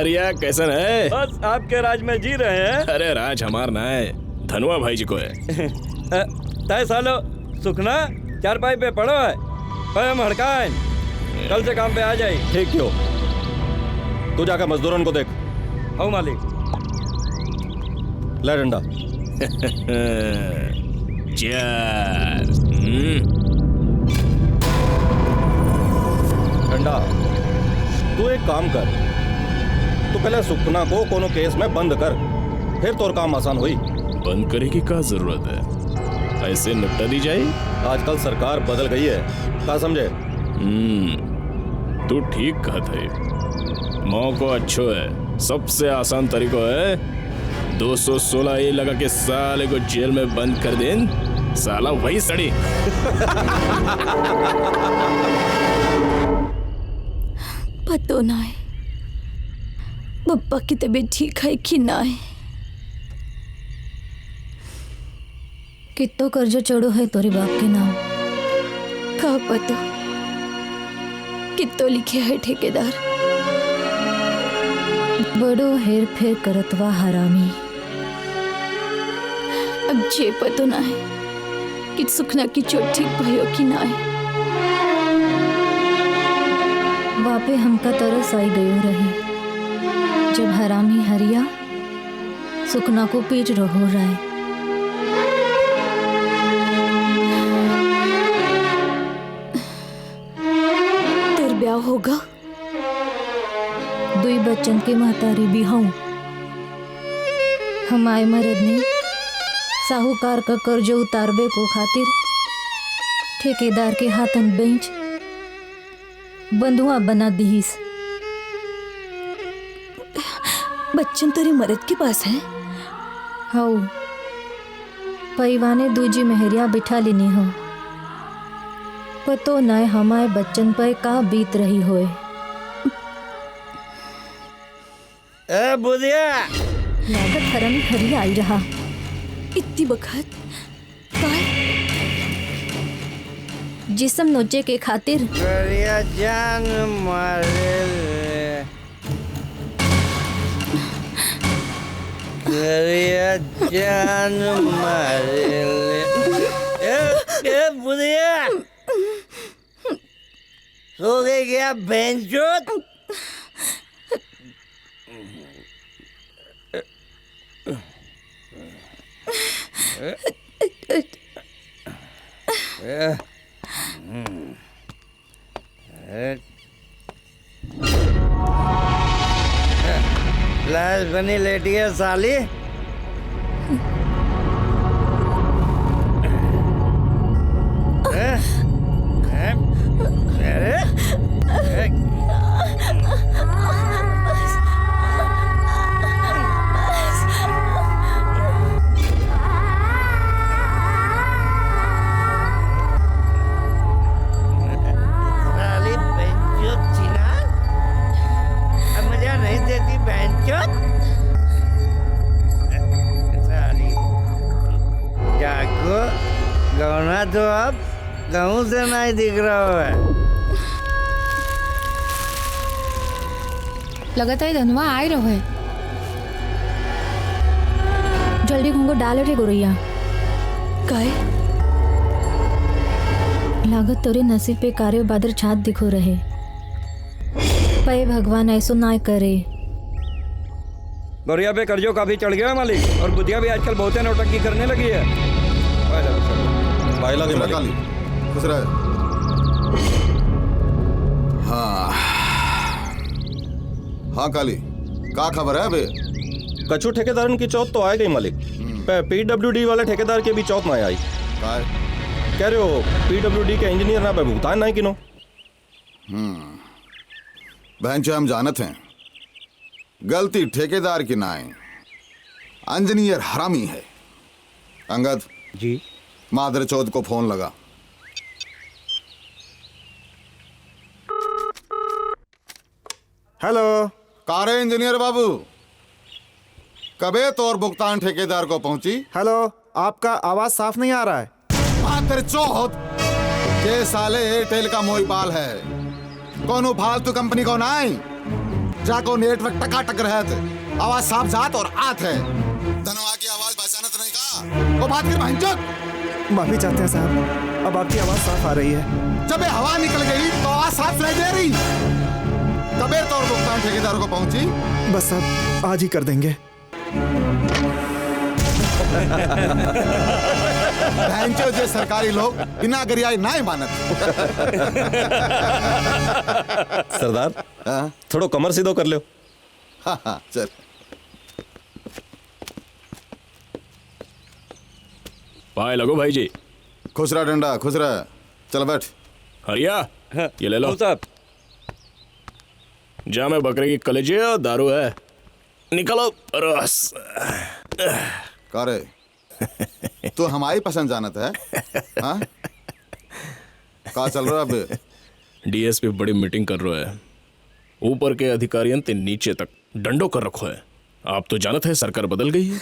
रिया कैसन है? बस आपके राज में जी रहे हैं। अरे राज हमार ना है, धनवा भाई जी को है। तय सालो सुखना चारपाई पे पड़ो है, पैम हड़काए, कल से काम पे आ जाए। ठीक क्यों? तू जाकर मजदूरन को देख। हो मालिक। ले डंडा। डंडा, तू एक काम कर, तू पहले सुखना को कोनो केस में बंद कर, फिर तोर काम आसान हुई। बंद करे की क्या जरूरत है? ऐसे निपटा दी जाए। आजकल सरकार बदल गई है, क्या समझे? तू ठीक कहत है। मौको अच्छो है। सबसे आसान तरीको है 216 ये लगा के साले को जेल में बंद कर दें, साला वही सड़ी। पतो ना है पप्पा की तबीयत ठीक है कि ना है। कितो कर्जो चढ़ो है तोरे बाप के नाम? का पतो कितो लिखे है ठेकेदार। बड़ो हेर फेर करतवा हरामी। अब जे पतो ना है कि सुखना की चोट ठीक भयो कि ना है। वापे हमका तरस आई गयो रही जब हरामी हरिया सुखना को पीट रहो रहा है। तेर ब्याह होगा? दुई बच्चन के महतारी भी हूँ। हमारे मर्द ने साहूकार का कर्ज उतारबे को खातिर ठेकेदार के हाथन बेंच बंधुआ बना दीस। बच्चन तेरी मर्द के पास है? हाउ पैवाने दूजी मेहरिया बिठा लेनी हो, पतो न हमारे बच्चन पर का बीत रही होए। ए बुधिया, लागत हरम हरी आई रहा। इतनी बखत काय? जिसम नोचे के खातिर गरिया जान मारे गरिया जान मारे ए बुधिया, सो गए क्या बेंचोत? लाश बनी लेटी है साली। गौना तो अब गाँव से नहीं दिख रहा है। लगातार धनवा आए रहो है। जल्दी घूंघो डाल रे गोरैया। काय? लागत तोरे नसीब पे कार्य बादर छात दिखो रहे। पे भगवान ऐसो ना करे। गोरिया पे कर्जों काफी चढ़ गया मालिक, और बुधिया भी आजकल बहुत नौटंकी करने लगी है। काली खुश रहे। हाँ हाँ काली, क्या खबर है बे? कछु ठेकेदार की चौथ तो आ गई मालिक। PWD वाले ठेकेदार के भी चौथ ना आई। कह रहे हो PWD के इंजीनियर ना पे भुगतान नहीं किनो। बहन हम जानत हैं, गलती ठेकेदार की ना है, इंजीनियर हरामी है। अंगद जी, मादर चौथ को फोन लगा। हेलो, कारे इंजीनियर बाबू, कबे तौर भुगतान ठेकेदार को पहुंची? हेलो, आपका आवाज साफ नहीं आ रहा है। मादर चौथ के साले एयरटेल का मोबाइल है, कोनो फालतू कंपनी को नहीं, जाको नेटवर्क टकाटक रहत, आवाज साफ जात और आत है। धनवा की आवाज पहचानत नहीं का, वो बात कर भंचक। माफी चाहते हैं साहब, अब आपकी आवाज साफ आ रही है। जब ये हवा निकल गई तो आवाज साफ नहीं दे रही। कबे तौर भुगतान ठेकेदार को पहुंची? बस अब आज ही कर देंगे। भैंचो जे सरकारी लोग बिना गरियाई नहीं मानत। सरदार थोड़ो कमर सीधो कर लो। हाँ चल। पाए लगो भाई जी। खुश रहा डंडा, खुश रहा। चल बैठ। हरिया ये ले लो साहब। जामे बकरे की कलेजे और दारू है, निकलो रस। कारे तू हमारी पसंद जानत है? हाँ का चल रहा है? DSP बड़ी मीटिंग कर रहा है, ऊपर के अधिकारियों ते नीचे तक डंडो कर रखो है। आप तो जानत है सरकार बदल गई है।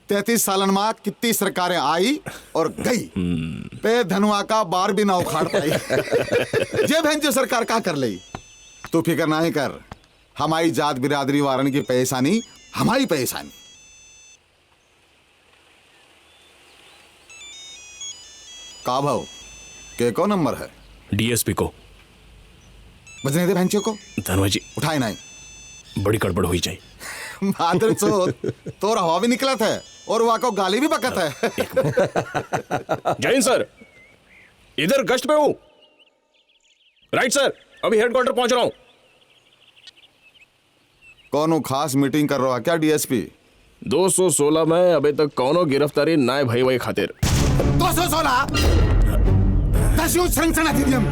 33 सालन में कितनी सरकारें आई और गई, पे धनुआ का बार भी ना उखाड़ पाई। ये बहन जो सरकार का कर ली, तू फिक्र नहीं कर, हमारी जात बिरादरी वारन की परेशानी हमारी परेशानी। का भाव के को नंबर है? DSP को बजने दे भैंचो को। धनवा जी उठाए नहीं, बड़ी गड़बड़ हुई जाए। मादर चोद तोर हवा भी निकलत है और वहां को गाली भी बकत है। जैन सर इधर गश्त पे हूं। राइट सर, अभी हेडक्वार्टर पहुंच रहा हूं। कौनो खास मीटिंग कर रहा है क्या DSP? 216 में अभी तक कौनो गिरफ्तारी नाय भाई खातिर। 216 दस्यु संरक्षण अधिनियम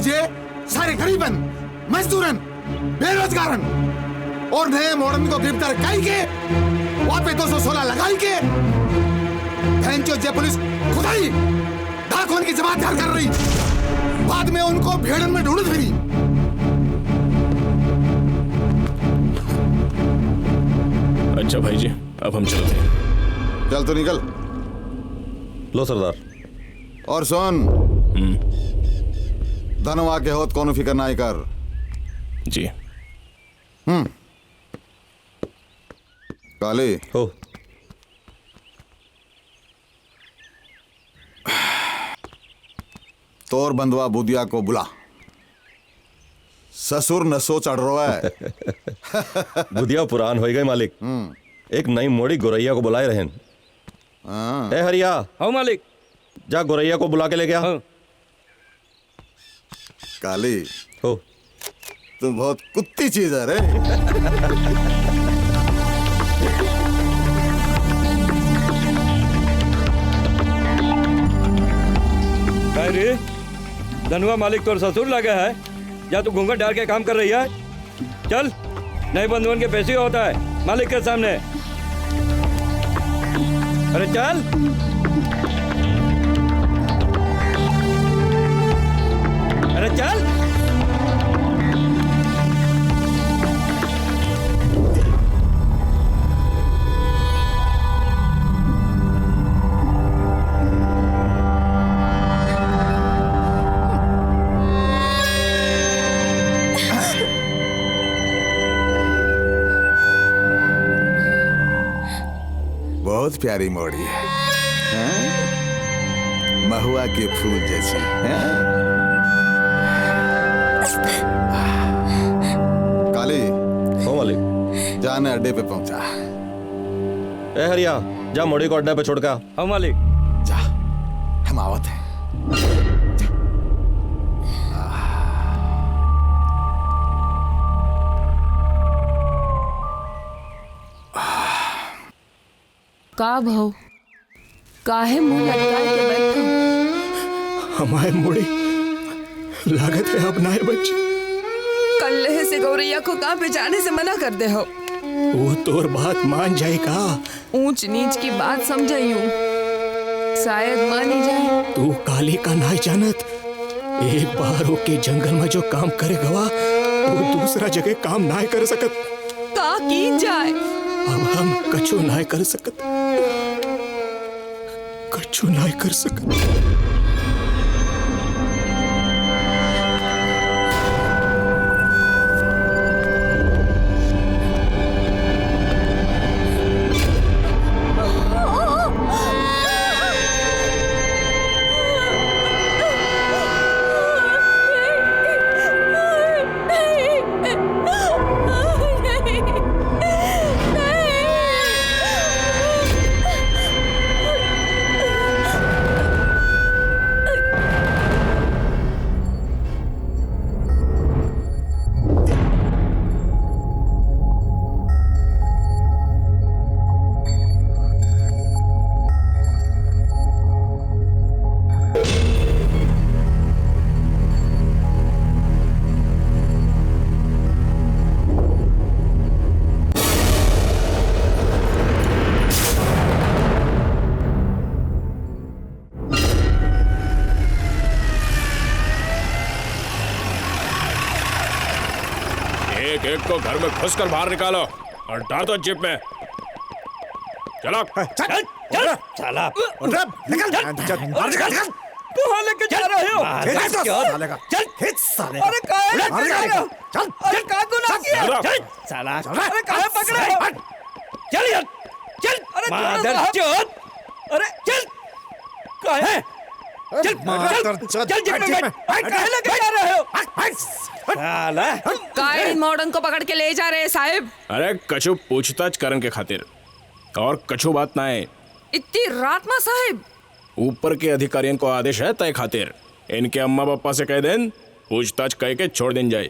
मुझे सारे गरीबन, मजदूरन, बेरोजगारन और नए मॉडर्न को गिरफ्तार करके वहां पे 216 लगाई के भैंचो जय पुलिस खुदाई डाकुओं की जमात तैयार कर रही, बाद में उनको भेड़न में ढूंढ फिरी। अच्छा भाई जी, अब हम चलते हैं। चल तो निकल। लो सरदार। और सुन, धनवा के होत कौन फिक्र ना कर जी। काले हो तोर बंधुआ बुदिया को बुला, ससुर नसो चढ़ रहा है। बुधिया पुरान हो गए मालिक। एक नई मोड़ी गोरैया को बुलाए रहन। ए हरिया। हाँ मालिक। जा गोरैया को बुला के ले गया। हाँ। काली हो तू बहुत कुत्ती चीज है रे। रे धनुआ मालिक तोर ससुर लगा है, या तू घूंघट डाल के काम कर रही है? चल, नए बंधुओं के पैसे होता है मालिक के सामने। अरे चल। अरे चल। बहुत प्यारी मोड़ी है, महुआ के फूल जैसी है? काली हो मालिक। जाने अड्डे पे पहुंचा। ए हरिया, जा मोड़ी को अड्डे पे छोड़ का। हाँ मालिक। जा, हम आवत है। का भाव काहे मुंह लटकाए के बैठो? हमारे मुड़ी लागत है अपनाए बच्चे। कल्ले से गौरैया को कहाँ पे जाने से मना कर दे हो। वो तोर बात मान जाएगा। ऊंच नीच की बात समझाई हूँ, शायद मान ही जाए। तू काली का नाय जानत। एक बार होके जंगल में जो काम करेगा वो दूसरा जगह काम नाय कर सकत। का की जाए? अब हम कछु नाय कर सकत, कछु नाय कर सकत। एक को घर में घुस कर बाहर निकालो और डाल दो जेब में। चलो चल चल चला निकल। कहाँ लेके जा रहे हो? चल चल। अरे कहाँ गुनाह किया? चला अरे कहाँ पकड़े हो? चल यार चल। अरे मादरचोद। अरे चल कहाँ? चल जेब में बैठ। कहाँ लेके जा रहे हो? काहे मॉडर्न को पकड़ के ले जा रहे हैं साहिब? अरे कछु पूछताछ करन के खातिर और कछु बात ना है। इतनी रात में साहिब? ऊपर के अधिकारियों को आदेश है तय खातिर। इनके अम्मा पापा से कह दें पूछताछ कह के छोड़ दें जाए।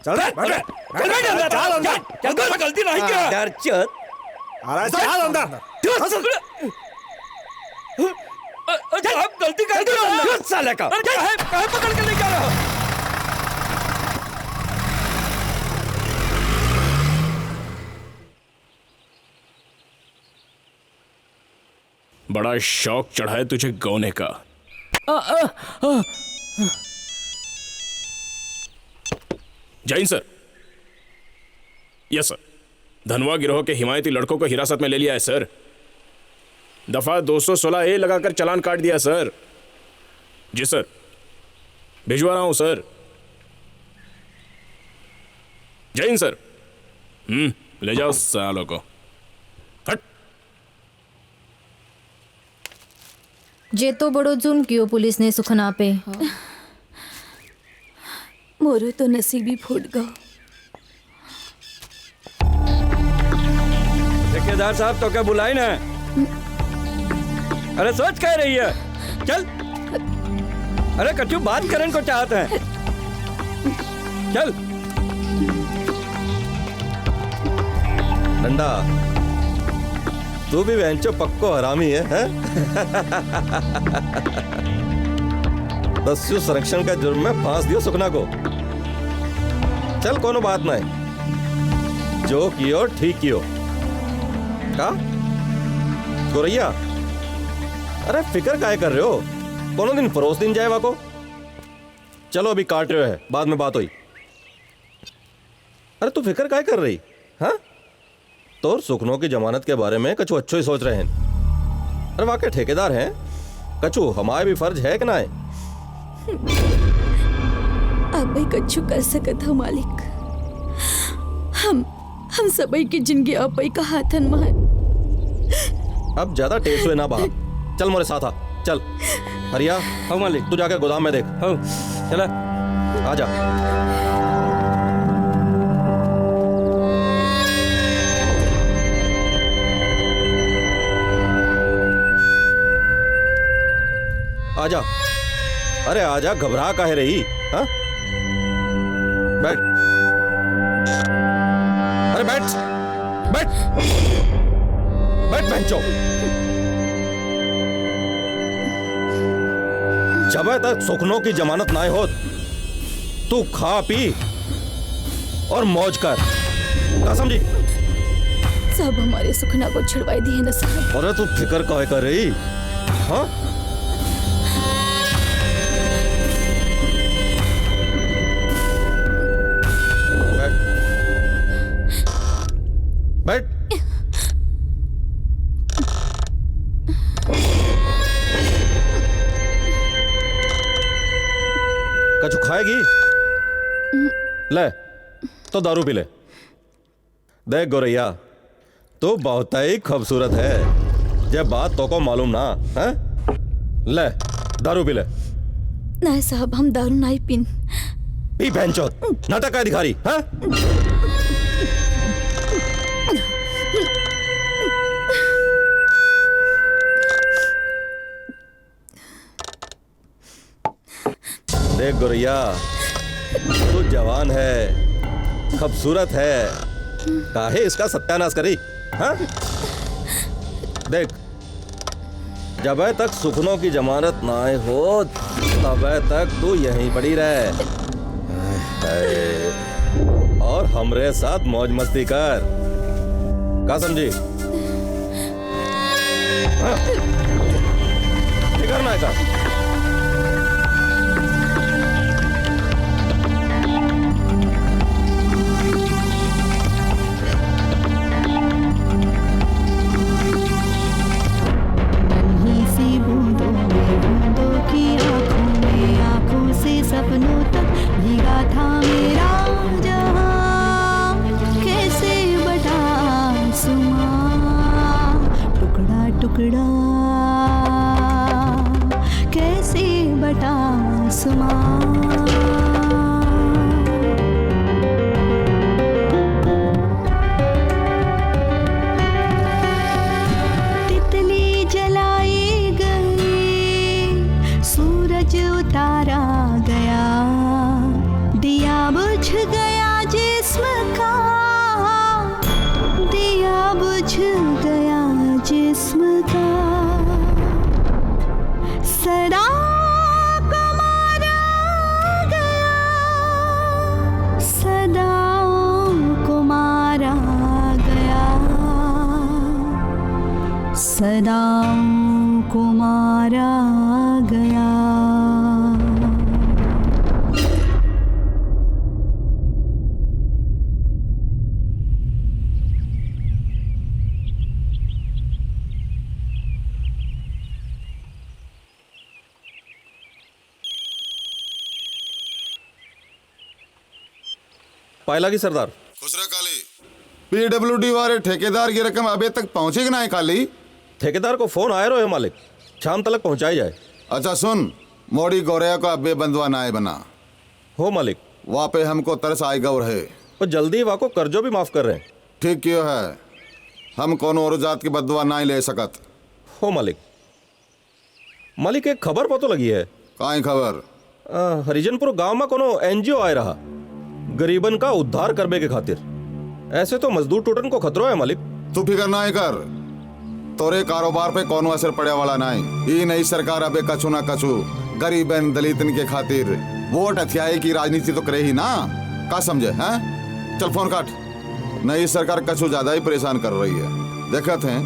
चल गलती नहीं किया। आप गलती कर दी हो साले का। काहे पकड़ के ले जा रहा हो? बड़ा शौक चढ़ा है तुझे गौने का। जैन सर। Yes sir. धनवा गिरोह के हिमायती लड़कों को हिरासत में ले लिया है सर। दफा 216A लगाकर चालान काट दिया सर। जी सर, भिजवा रहा हूं सर। जैन सर। ले जाओ सालों को। हट। जे तो बड़ो जुर्म कियो पुलिस ने सुखना पे। मोरो तो नसीबी फूट गो। ठेकेदार साहब तो क्या बुलाई ना? अरे सोच कह रही है? चल। अरे कच्चू बात करने को चाहते हैं। चल। नंदा, तू भी वेंचो पक्को हरामी है? दस्यु संरक्षण का जुर्म में फांस दियो सुखना को। चल कोनो बात नहीं, जो कियो ठीक कियो। का गोरैया, अरे फिक्र काहे कर रहे हो? कोनो दिन परोस दिन जाए वाको। चलो अभी काट रहे है, बाद में बात हुई। अरे तू फिक्र काहे कर रही? हाँ, तो सुखनों की जमानत के बारे में कछु अच्छो ही सोच रहे हैं। अरे वाकई ठेकेदार हैं कछु, हमारे भी फर्ज है कि ना है? अब ही कछु कर सकत हो मालिक। हम सबई की जिंदगी अब ही का हाथन में है। अब ज्यादा टेस्ट हुए ना बहा। चल मोरे साथ आ, चल। हरिया, हाँ मालिक। तू जाके गोदाम में देख। हाँ, चला। आजा। आजा। अरे आजा, घबरा काहे रही? हाँ, बैठ। अरे बैठ बैठ बैठ बेंचो। जब तक सुखनों की जमानत ना हो तू खा पी और मौज कर। क्या समझी? सब हमारे सुखना को छुड़वाई दी है ना साहब। अरे तू फिक्र काहे कर रही? हाँ, बैठ। कछु खाएगी? ले तो दारू पी ले। देख गोरैया, तो बहुत ही खूबसूरत है। जब बात तो को मालूम ना है? ले दारू पी ले। नहीं साहब, हम दारू नहीं पीन। पी भैंचोद, नाटक का दिखा रही है? देख गोरैया, तू जवान है, खूबसूरत है, काहे इसका सत्यानाश करी? हाँ? देख, जब तक सुखनों की जमानत ना हो तब तक तू यहीं पड़ी रहे और हमरे साथ मौज मस्ती कर। क्या समझी? हाँ? करना है का? सपनों तक भीगा था मेरा जहां, कैसे बटा सुमा टुकड़ा टुकड़ा, कैसे बटा सुमा। तितली जलाई गई, सूरज उतारा गया, दिया बुझ गया जिस्म का, दिया बुझ गया जिस्म का, पायला की सरदार। खुसरा काली, पीडब्ल्यूडी वाले ठेकेदार की रकम अभी तक पहुंची कि नहीं काली? ठेकेदार को फोन आए रहे मालिक, शाम तक पहुंचाई जाए। अच्छा सुन, मोड़ी गौरैया को अबे बंदवा नाय बना हो मालिक। वहाँ पे हमको तरस आएगा और है और जल्दी वहाँ को कर्जो भी माफ कर रहे हैं। ठीक क्यों है, हम कोनो और जात की बदवा नहीं ले सकत हो मालिक। मालिक एक खबर पतो लगी है। काई खबर? हरिजनपुर गांव में कोनो एनजीओ आए रहा गरीबन का उद्धार करने के खातिर। ऐसे तो मजदूर टूटन को खतरो है मालिक। तू फिक्र ना कर, तोरे कारोबार पे कोनो असर पड़े वाला नहीं। ये नई सरकार अबे कछु ना कछु गरीबन दलितन के खातिर वोट हथियाई की राजनीति तो करे ही ना, का समझे हैं? चल फोन काट। नई सरकार कछु ज्यादा ही परेशान कर रही है, देखते हैं।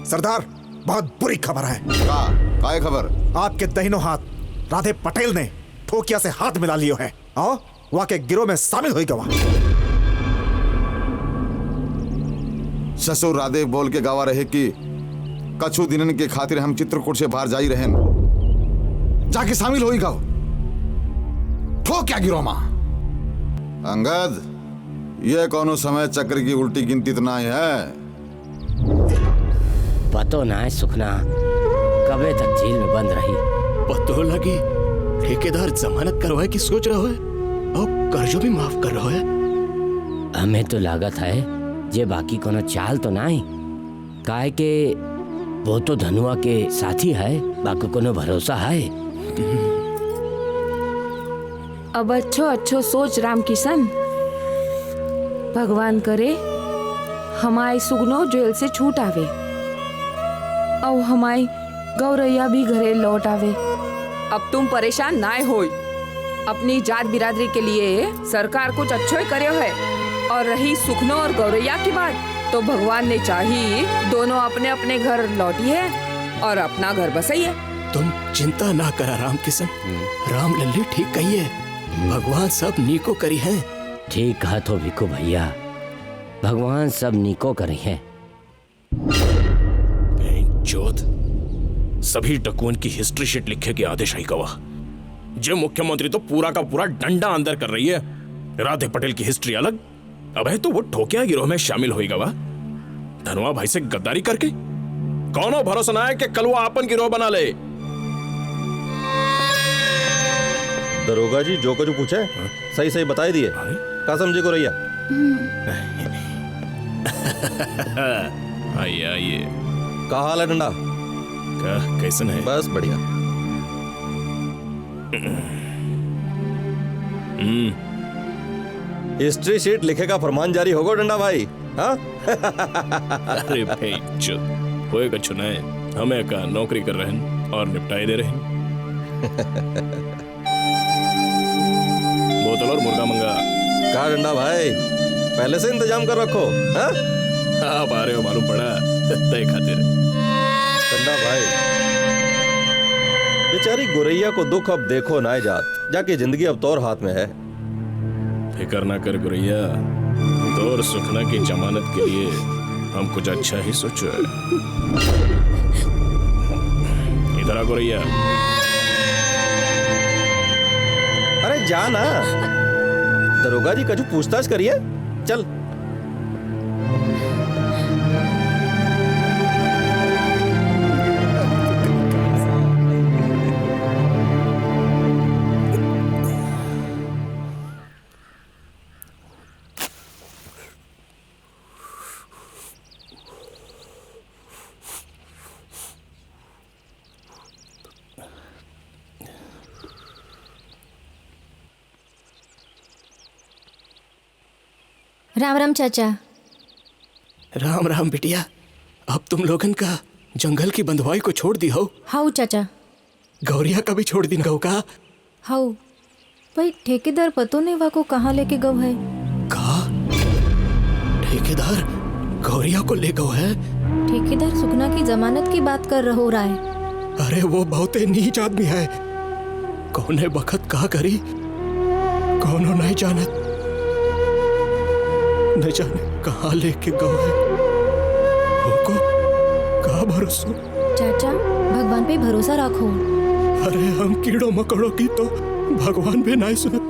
सरदार, बहुत बुरी खबर है। काय खबर? आपके दाहिनों हाथ राधे पटेल ने ठोकिया से हाथ मिला लियो है और वहां के गिरोह में शामिल हुई गवा। ससुर राधे बोल के गवा रहे कि कछु दिनन के खातिर हम चित्रकूट से बाहर जाई रहें, जाके शामिल होई गाओ। ठोकिया गिरोह मा अंगद, ये कोनो समय चक्र की उल्टी गिनती तो नहीं है। पतो ना है सुखना कबे तक जेल में बंद रही। पतो लगी ठेकेदार जमानत करवाए की सोच रहा है और कर्जो भी माफ कर रहा है। हमें तो लागत है जे बाकी कोनो चाल तो नहीं, काहे के वो तो धनुआ के साथी है, बाकी कोनो भरोसा है। अब अच्छो सोच राम किशन, भगवान करे हमारी सुगनो जेल से छूट आवे और हमारी गौरैया भी घरे लौट आवे। अब तुम परेशान ना हो, अपनी जात बिरादरी के लिए सरकार कुछ अच्छो ही करे है। और रही सुखनो और गौरैया की बात, तो भगवान ने चाही दोनों अपने अपने घर लौटी है और अपना घर बसाई है। तुम चिंता ना करा राम किशन, राम लल्ली ठीक कही है, भगवान सब नीको करी है। ठीक कहा तो भिक्खू भैया, भगवान सब नीको करी है। चौथ सभी डकुअन की हिस्ट्री शीट लिखे के आदेश आई गवा। जो मुख्यमंत्री तो पूरा का पूरा डंडा अंदर कर रही है। राधे पटेल की हिस्ट्री अलग, अब है तो वो ठोकिया गिरोह में शामिल हुई गवा। धनुआ भाई से गद्दारी करके कौनो भरोसा ना है कि कल वो आपन गिरोह बना ले। दरोगा जी जो कुछ पूछे सही सही बताई दिए। का समझे को रैया? आइए आइए। का हाल है डंडा? कैसन है? बस बढ़िया। हिस्ट्री शीट लिखे का फरमान जारी होगा डंडा भाई। हाँ? अरे भाई चुप होएगा चुनाए, हमें का नौकरी कर रहे हैं और निपटाई दे रहे हैं। बोतल और मुर्गा मंगा। का डंडा भाई पहले से इंतजाम कर रखो। हाँ? आप आ रहे हो मालूम पड़ा तय खातिर। डंडा भाई बेचारी गुरैया को दुख अब देखो ना जात, जाके जिंदगी अब तौर हाथ में है। फिकर ना कर गुरैया, तौर सुखना की जमानत के लिए हम कुछ अच्छा ही सोचो है। इधर आ गुरैया। अरे जा ना, दरोगा जी कछु पूछताछ करिए। चल। राम राम चाचा। राम राम बिटिया, अब तुम लोगन का जंगल की बंधुआई को छोड़ दी हो? हाउ चाचा। गौरिया का भी छोड़ दी हो का? हाउ भाई, ठेकेदार पतो नहीं वा को कहाँ लेके गो है। कहा ठेकेदार गौरिया को ले गो है? ठेकेदार सुखना की जमानत की बात कर रहो रहा है। अरे वो बहुत नीच आदमी है, कौने बखत कहा करी कौनो नहीं जानत, न जाने कहाँ लेके गए है। को कहा भरोसा? चाचा भगवान पे भरोसा रखो। अरे हम कीड़ों मकड़ों की तो भगवान भी नहीं सुनत।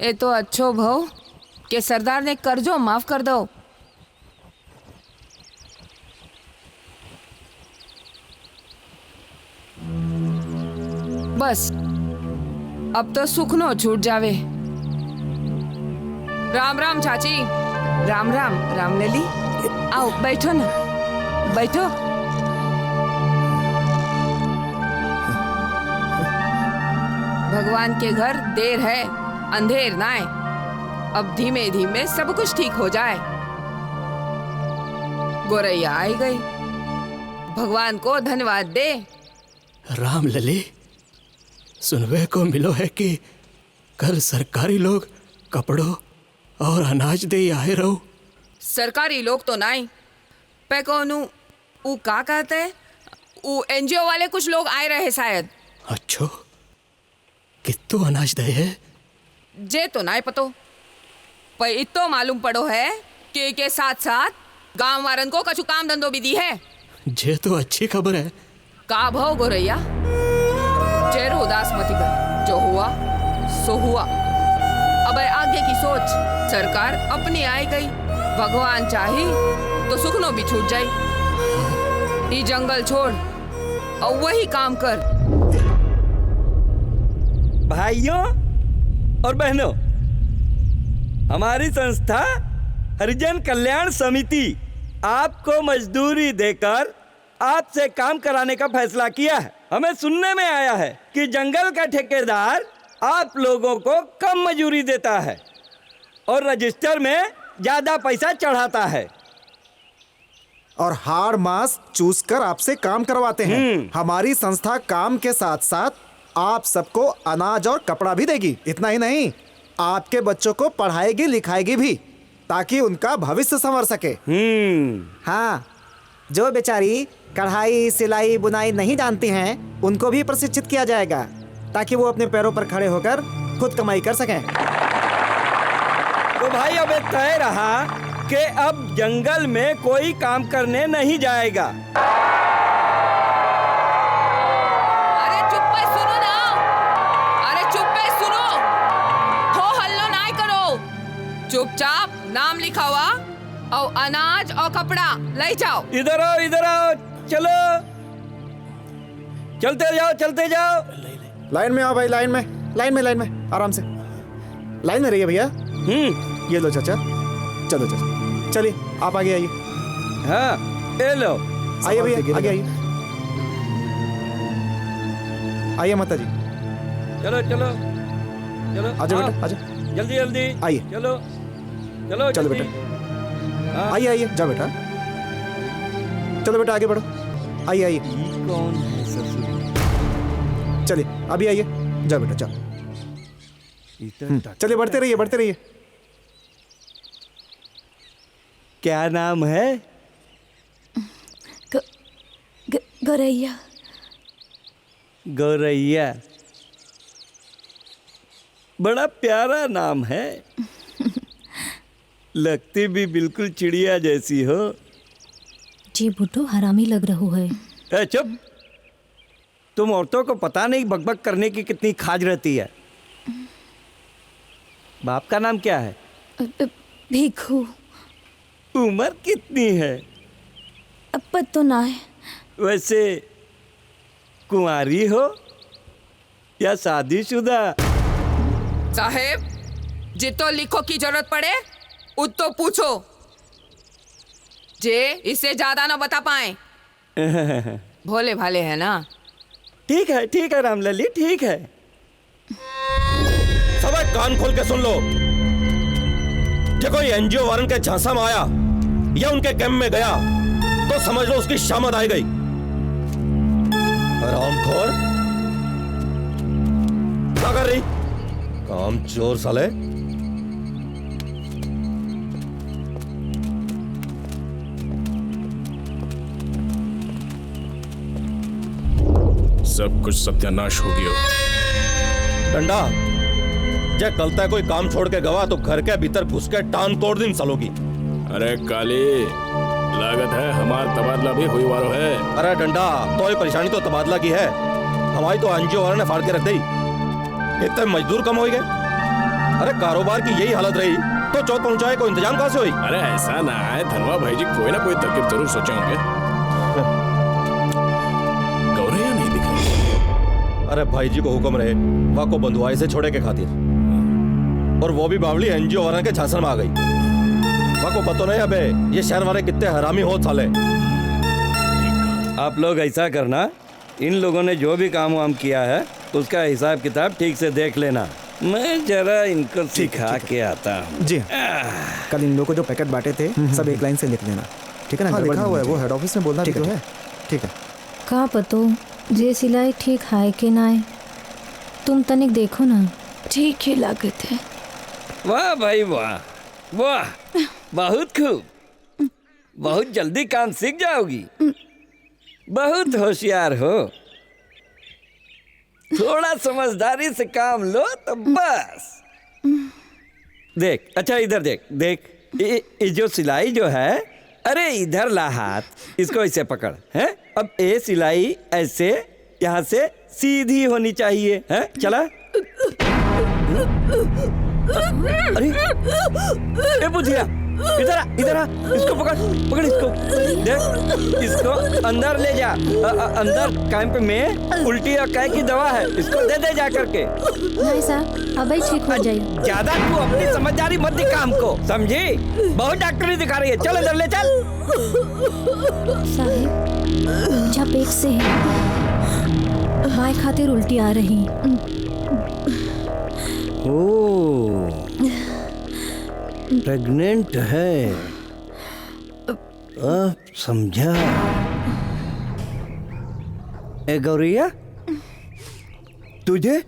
ये तो अच्छो भाव के सरदार ने कर्जो माफ कर दो। बस अब तो सुखनो छूट जावे। राम राम चाची। राम राम। राम लली, आओ बैठो ना, बैठो। भगवान के घर देर है अंधेर ना है। अब धीमे धीमे सब कुछ ठीक हो जाए। गोरैया आई गई, भगवान को धन्यवाद दे। राम लली, सुनवे को मिलो है कि कल सरकारी लोग कपड़ों और अनाज दे आए रहो। सरकारी लोग तो नहीं पे कौन ऊ का कहते हैं, ऊ एनजीओ वाले कुछ लोग आए रहे शायद। अच्छो, कितो अनाज दे है? जे तो नहीं पतो, पर इतो मालूम पड़ो है कि के साथ साथ गांव वारन को कछु काम धंधो भी दी है। जे तो अच्छी खबर है। का भाव गोरैया, चेहरा उदास मत कर, जो हुआ सो हुआ। अब आगे की सोच, सरकार अपनी आई गई, भगवान चाही तो सुखनो भी छूट जाई। ये जंगल छोड़ और वही काम कर। भाइयों और बहनों, हमारी संस्था हरिजन कल्याण समिति आपको मजदूरी देकर आपसे काम कराने का फैसला किया है। हमें सुनने में आया है कि जंगल का ठेकेदार आप लोगों को कम मजूरी देता है और रजिस्टर में ज्यादा पैसा चढ़ाता है और हार मास चूस कर आपसे काम करवाते हैं। हमारी संस्था काम के साथ साथ आप सबको अनाज और कपड़ा भी देगी। इतना ही नहीं, आपके बच्चों को पढ़ाएगी लिखाएगी भी, ताकि उनका भविष्य संवर सके। हाँ, जो बेचारी कढ़ाई सिलाई बुनाई नहीं जानती हैं, उनको भी प्रशिक्षित किया जाएगा, ताकि वो अपने पैरों पर खड़े होकर खुद कमाई कर सकें। तो भाई अब तय रहा कि अब जंगल में कोई काम करने नहीं जाएगा। अरे चुप पे सुनो ना, अरे चुप पे सुनो, हो हल्लो नहीं करो। चुपचाप नाम लिखा हुआ और अनाज और कपड़ा ले जाओ। इधर आओ, इधर आओ, चलो, चलते जाओ, चलते जाओ। लाइन में आओ भाई, लाइन में आराम से लाइन में रहिए भैया। ये लो चाचा, चलो चाचा, चलिए आप आगे आइए। हाँ, ये लो, आइए भैया, आगे आइए, आइए माता जी। चलो चलो चलो, आजा बेटा, आजा, जल्दी जल्दी आइए। चलो चलो चलो बेटा, आइए आइए, जाओ बेटा, चलो बेटा आगे बढ़ो, आइए आइए। कौन है ससुर? चलिए अभी आइए, जाओ बेटा जाओ। चलिए बढ़ते रहिए, बढ़ते रहिए। क्या नाम है? गोरैया। गोरैया, बड़ा प्यारा नाम है। लगती भी बिल्कुल चिड़िया जैसी हो। जी बुड्ढो, हरामी लग रहो है। ए चुप, तुम औरतों को पता नहीं बकबक करने की कितनी खाज रहती है। बाप का नाम क्या है? भिखू। उम्र कितनी है? अब तो ना है। वैसे कुंवारी हो या शादीशुदा? साहेब, जितो लिखो की जरूरत पड़े उतो पूछो, जे इससे ज्यादा ना बता पाए। भोले भाले है ना। ठीक है रामलली, ठीक है। सब कान खोल के सुन लो, जो कोई एनजीओ वारन के झांसा में आया या उनके कैंप में गया तो समझ लो उसकी शामत आ गई। हरामखोर, क्या कर रही? काम चोर साले। सब कुछ सत्यानाश हो गया। डंडा, जे कल तक कोई काम छोड़ के गवा तो घर के भीतर घुस के टांग तोड़ दिन सालों की। अरे काली, लागत है हमारा तबादला भी हुई वारो है। अरे डंडा, तो ये परेशानी तो तबादला की है, हमारी तो एनजीओ वालों ने फाड़ के रख दी। इतने मजदूर कम हो गए। अरे कारोबार की यही हालत रही तो चौथ पहुंचाए को इंतजाम कहाँ से हुई? अरे ऐसा ना है, धनवा भाई जी कोई ना कोई तरकीब जरूर सोचे होंगे। गौरैया नहीं दिख रही। अरे भाई जी को हुक्म रहे वहाँ को बंधुआई से छोड़े के खातिर, और वो भी बावली एनजीओ वाला के छासन में आ गई। वहाँ को पता नहीं अबे ये शहर वाले कितने हरामी हो साले। आप लोग ऐसा करना, इन लोगों ने जो भी काम वाम किया है उसका हिसाब किताब ठीक से देख लेना। मैं जरा इनको सिखा के आता हूँ। जी कल इन लोगों को जो पैकेट बांटे थे सब एक लाइन से लिख लेना, ठीक है ना? हाँ, गड़बड़ लिखा नहीं हुआ है, होनी वो हेड ऑफिस में बोलना भी तो है। ठीक है। का पतो जे सिलाई ठीक है कि ना है, तुम तनिक देखो ना। ठीक ही लागत है। वाह भाई वाह वाह, बहुत खूब, बहुत जल्दी काम सीख जाओगी। बहुत होशियार हो, थोड़ा समझदारी से काम लो तो बस। देख, अच्छा इधर देख देख, ये जो सिलाई जो है, अरे इधर ला हाथ, इसको ऐसे पकड़ है। अब ये सिलाई ऐसे यहाँ से सीधी होनी चाहिए है। चला। अरे ए बुधिया, इधर आ, इधर आ, इसको पकड़ पकड़, इसको देख, इसको अंदर ले जा। अंदर कैंप में उल्टी और कै की दवा है, इसको दे दे जा करके। नहीं साहब, अब ही ठीक हो जाएगी। ज्यादा तू अपनी समझदारी मत दिखा हमको, समझी? बहुत डॉक्टरी दिखा रही है। चल अंदर ले चल। साहिब जब पेट से माय खातिर उल्टी आ रही। ओह, प्रेग्नेंट है, अब समझा। ए गौरैया, तुझे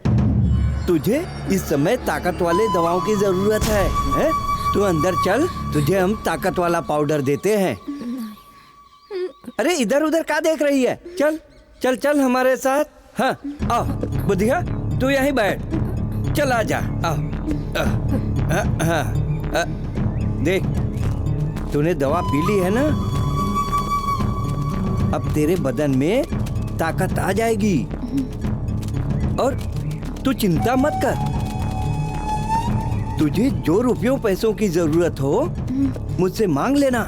तुझे इस समय ताकत वाले दवाओं की जरूरत है, हैं? तू अंदर चल, तुझे हम ताकत वाला पाउडर देते हैं। अरे इधर उधर क्या देख रही है? चल चल चल हमारे साथ। हाँ आओ बुधिया, तू यहीं बैठ, चल आ जा। आओ। हाँ देख, तूने दवा पी ली है ना, अब तेरे बदन में ताकत आ जाएगी। और तू चिंता मत कर, तुझे जो रुपयों पैसों की जरूरत हो मुझसे मांग लेना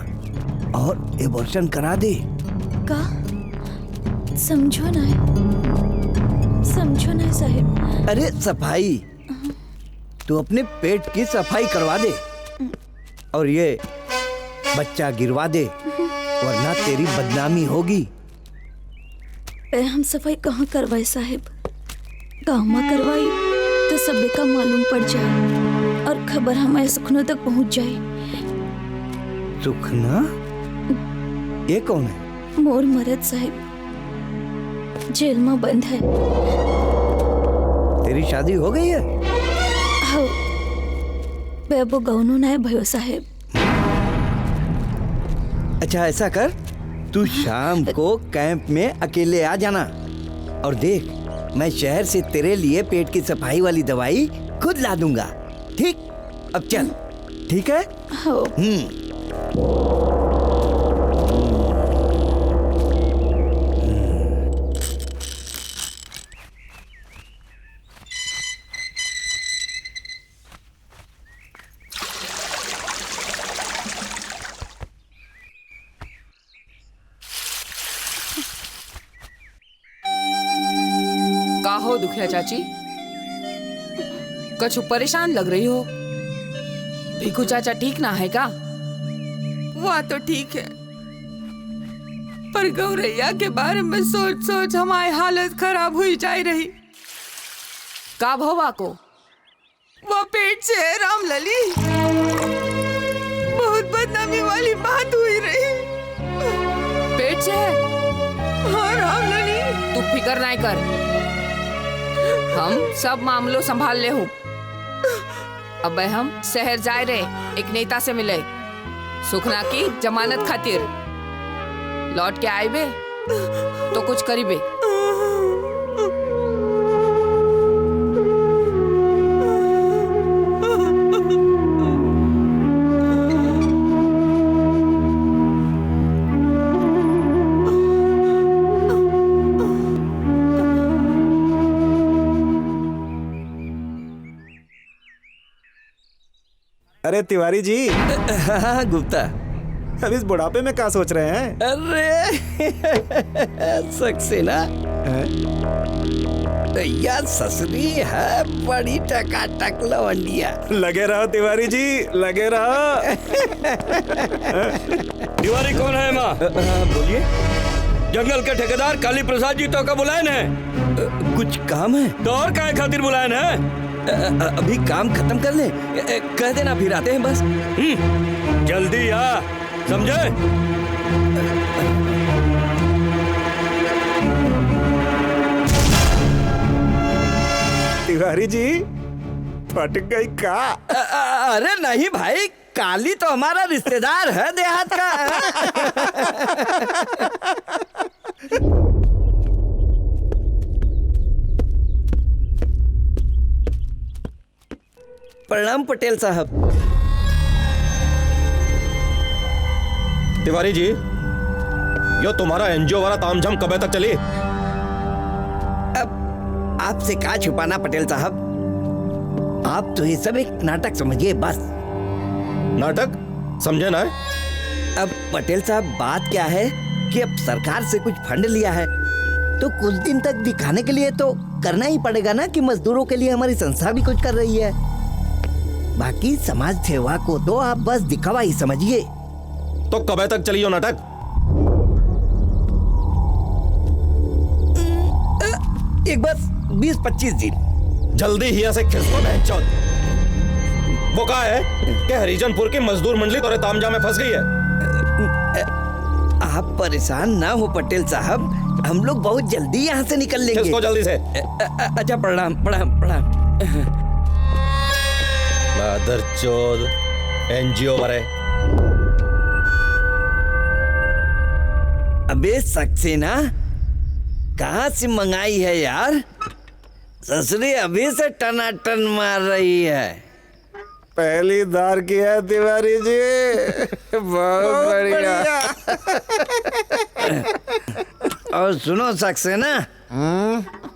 और एबॉर्शन करा दे। का समझो ना साहिब। अरे सफाई, तू अपने पेट की सफाई करवा दे और ये बच्चा गिरवा दे, वरना तेरी बदनामी होगी। हम सफाई कहाँ करवाए साहिब? गाँव में करवाई तो सबे का मालूम पड़ जाए और खबर हमारे सुखनों तक पहुँच जाए। सुखना? ये कौन है? मोर मरद साहिब, जेल में बंद है। तेरी शादी हो गई है? हाँ, बेबो गौनो ना है भयो साहिब। अच्छा ऐसा कर, तू शाम को कैंप में अकेले आ जाना और देख, मैं शहर से तेरे लिए पेट की सफाई वाली दवाई खुद ला दूंगा। ठीक? अब चल, ठीक है? हाँ। का हो दुखिया चाची, कछु परेशान लग रही हो? भिखू चाचा ठीक ना है का? वह तो ठीक है, पर गौरैया के बारे में सोच सोच हमारी हालत खराब हुई जा रही। का भवा को वह पेट से है रामलली, बहुत बदनामी वाली बात हुई रही। पेट से है? हाँ रामलली। तू फिकर नहीं कर, हम सब मामलों संभाल ले हूँ। अब हम शहर जाए रहे, एक नेता से मिले, सुखना की जमानत खातिर। लौट के आए बे तो कुछ करीबे। अरे तिवारी जी। हाँ गुप्ता। अब इस बुढ़ापे में क्या सोच रहे हैं? अरे सक्सेना भैया ससुरी है बड़ी टकाटक लवंडिया। लगे रहो तिवारी जी, लगे रहो। तिवारी कौन है माँ? बोलिए। जंगल के ठेकेदार काली प्रसाद जी तो का बुलाए है। कुछ काम है तो और काय खातिर बुलाए है? अभी काम खत्म कर ले, कह देना फिर आते हैं बस। जल्दी आ, समझे? तिवारी जी फट गई का? अरे नहीं भाई, काली तो हमारा रिश्तेदार है देहात का। प्रणाम पटेल साहब। तिवारी जी, यो तुम्हारा एनजीओ वाला तामझाम कब तक चली? अब आपसे क्या छुपाना पटेल साहब, आप तो ये सब एक नाटक समझिए बस। नाटक समझे ना? अब पटेल साहब बात क्या है कि अब सरकार से कुछ फंड लिया है तो कुछ दिन तक दिखाने के लिए तो करना ही पड़ेगा ना कि मजदूरों के लिए हमारी संस्था भी कुछ कर रही है। बाकी समाज सेवा को तो आप बस दिखावा ही समझिए। तो कब तक चली हो नाटक? एक बस 20-25 दिन। जल्दी ही ऐसे खिसको बहनचोद। वो कहा है कि हरिजनपुर की मजदूर मंडली तोरे तामझाम में फंस गई है। आप परेशान ना हो पटेल साहब, हम लोग बहुत जल्दी यहाँ से निकल लेंगे। खिसको जल्दी से। अच्छा प्रणाम प्रणाम प्रणाम। चोद एनजीओ वाले। अबे सक्सेना कहाँ से मंगाई है यार? ससुरी अभी से टनाटन मार रही है। पहली दार की है तिवारी जी। बहुत बढ़िया। और सुनो सक्सेना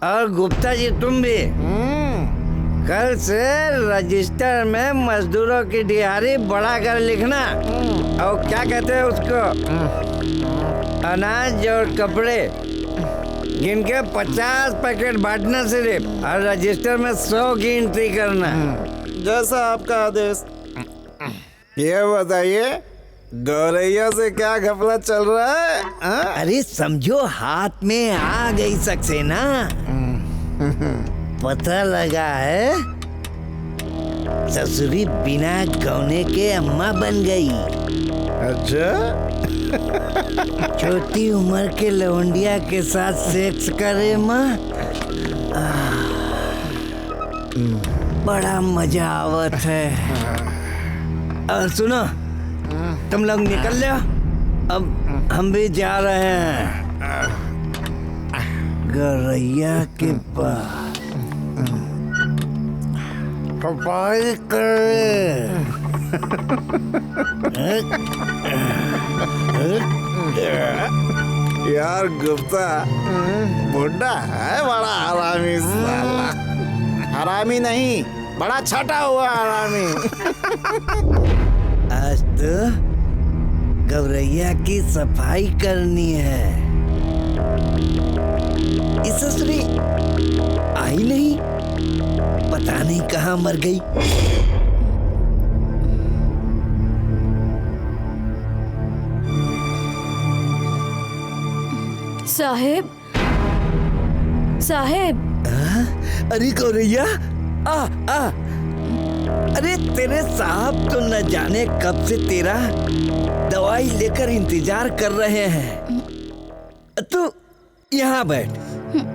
और गुप्ता जी, तुम भी कल से रजिस्टर में मजदूरों की दिहाड़ी बढ़ा कर लिखना। और क्या कहते हैं उसको, अनाज और कपड़े गिन के 50 पैकेट बांटना सिर्फ, और रजिस्टर में 100 की एंट्री करना। जैसा आपका आदेश। ये बताइए गौरैया से क्या घपला चल रहा है? अरे समझो हाथ में आ गई सक्सेना। पता लगा है ससुरी बिना गौने के अम्मा बन गई। अच्छा? छोटी उम्र के लवंडिया के साथ सेक्स करे माँ, बड़ा मजा आवत है। और सुनो, तुम लोग निकल लो, अब हम भी जा रहे हैं गौरैया के पास। सफाई करे। यार गुप्ता बुढ़ा है बड़ा हरामी साला। हरामी नहीं, बड़ा छटा हुआ हरामी। आज तो गौरैया की सफाई करनी है। इस ससुरी आई नहीं, पता नहीं कहाँ मर गई। साहेब, साहेब। अरे गौरैया, आ आ। अरे तेरे साहब तो न जाने कब से तेरा दवाई लेकर इंतजार कर रहे हैं। तू यहाँ बैठ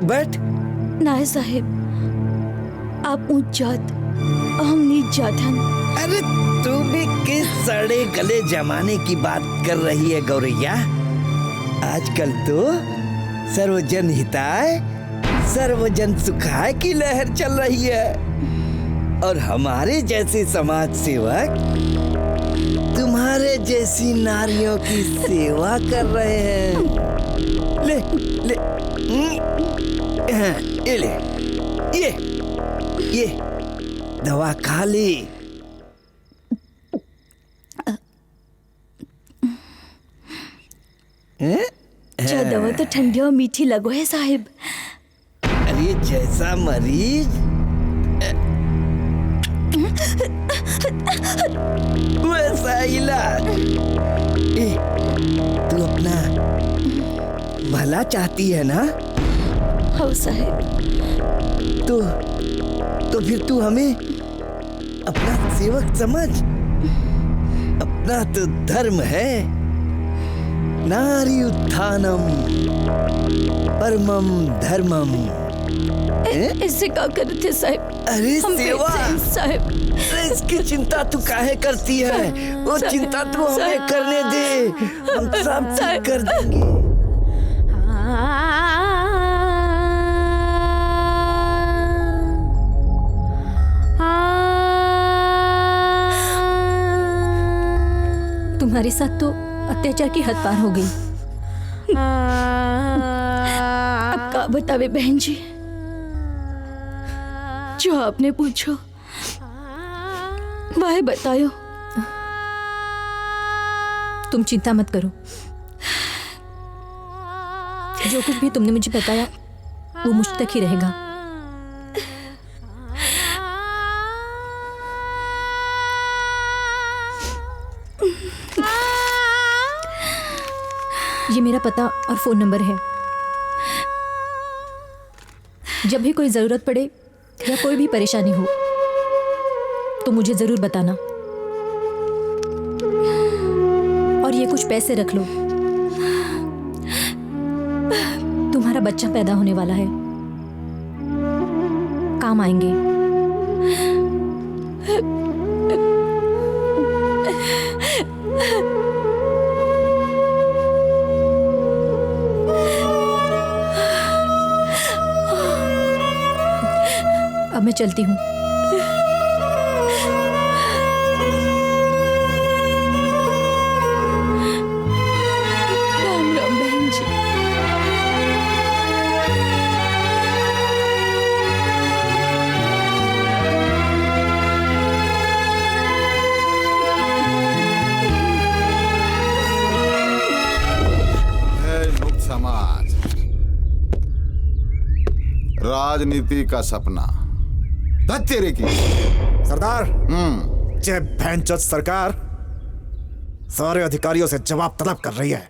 बैठ। नहीं साहेब, आप ऊंच जात, हम नीच जात हैं। अरे तू भी किस सड़े गले जमाने की बात कर रही है गौरैया? आजकल तो सर्वजन हिताय सर्वजन सुखाय की लहर चल रही है, और हमारे जैसे समाज सेवक तुम्हारे जैसी नारियों की सेवा कर रहे हैं। ले ले, ये ले, ये दवा खा ली। दवा तो ठंडी और मीठी लगो है साहिब। अरे जैसा मरीज वैसा इलाज। तू अपना भला चाहती है ना? हाँ साहिब। तो फिर तू हमें अपना सेवक समझ। अपना तो धर्म है नारी उत्थानम परमम धर्मम। इससे क्या करते साहिब? अरे सेवा साहिब, इसकी चिंता तू काहे करती है? वो चिंता तू हमें करने दे, हम सब ठीक कर देंगे। तुम्हारे साथ तो अत्याचार की हद पार हो गई। अब क्या बतावे बहन जी, जो आपने पूछो वह बतायो। तुम चिंता मत करो, जो कुछ भी तुमने मुझे बताया वो मुझ तक ही रहेगा। ये मेरा पता और फोन नंबर है। जब भी कोई जरूरत पड़े या कोई भी परेशानी हो तो मुझे जरूर बताना। और ये कुछ पैसे रख लो, तुम्हारा बच्चा पैदा होने वाला है, काम आएंगे। अब मैं चलती हूँ। राम राम बहन जी। मुक्त समाज, राजनीति का सपना तेरे की। सरदार, जय भैंचोद सरकार सारे अधिकारियों से जवाब तलब कर रही है।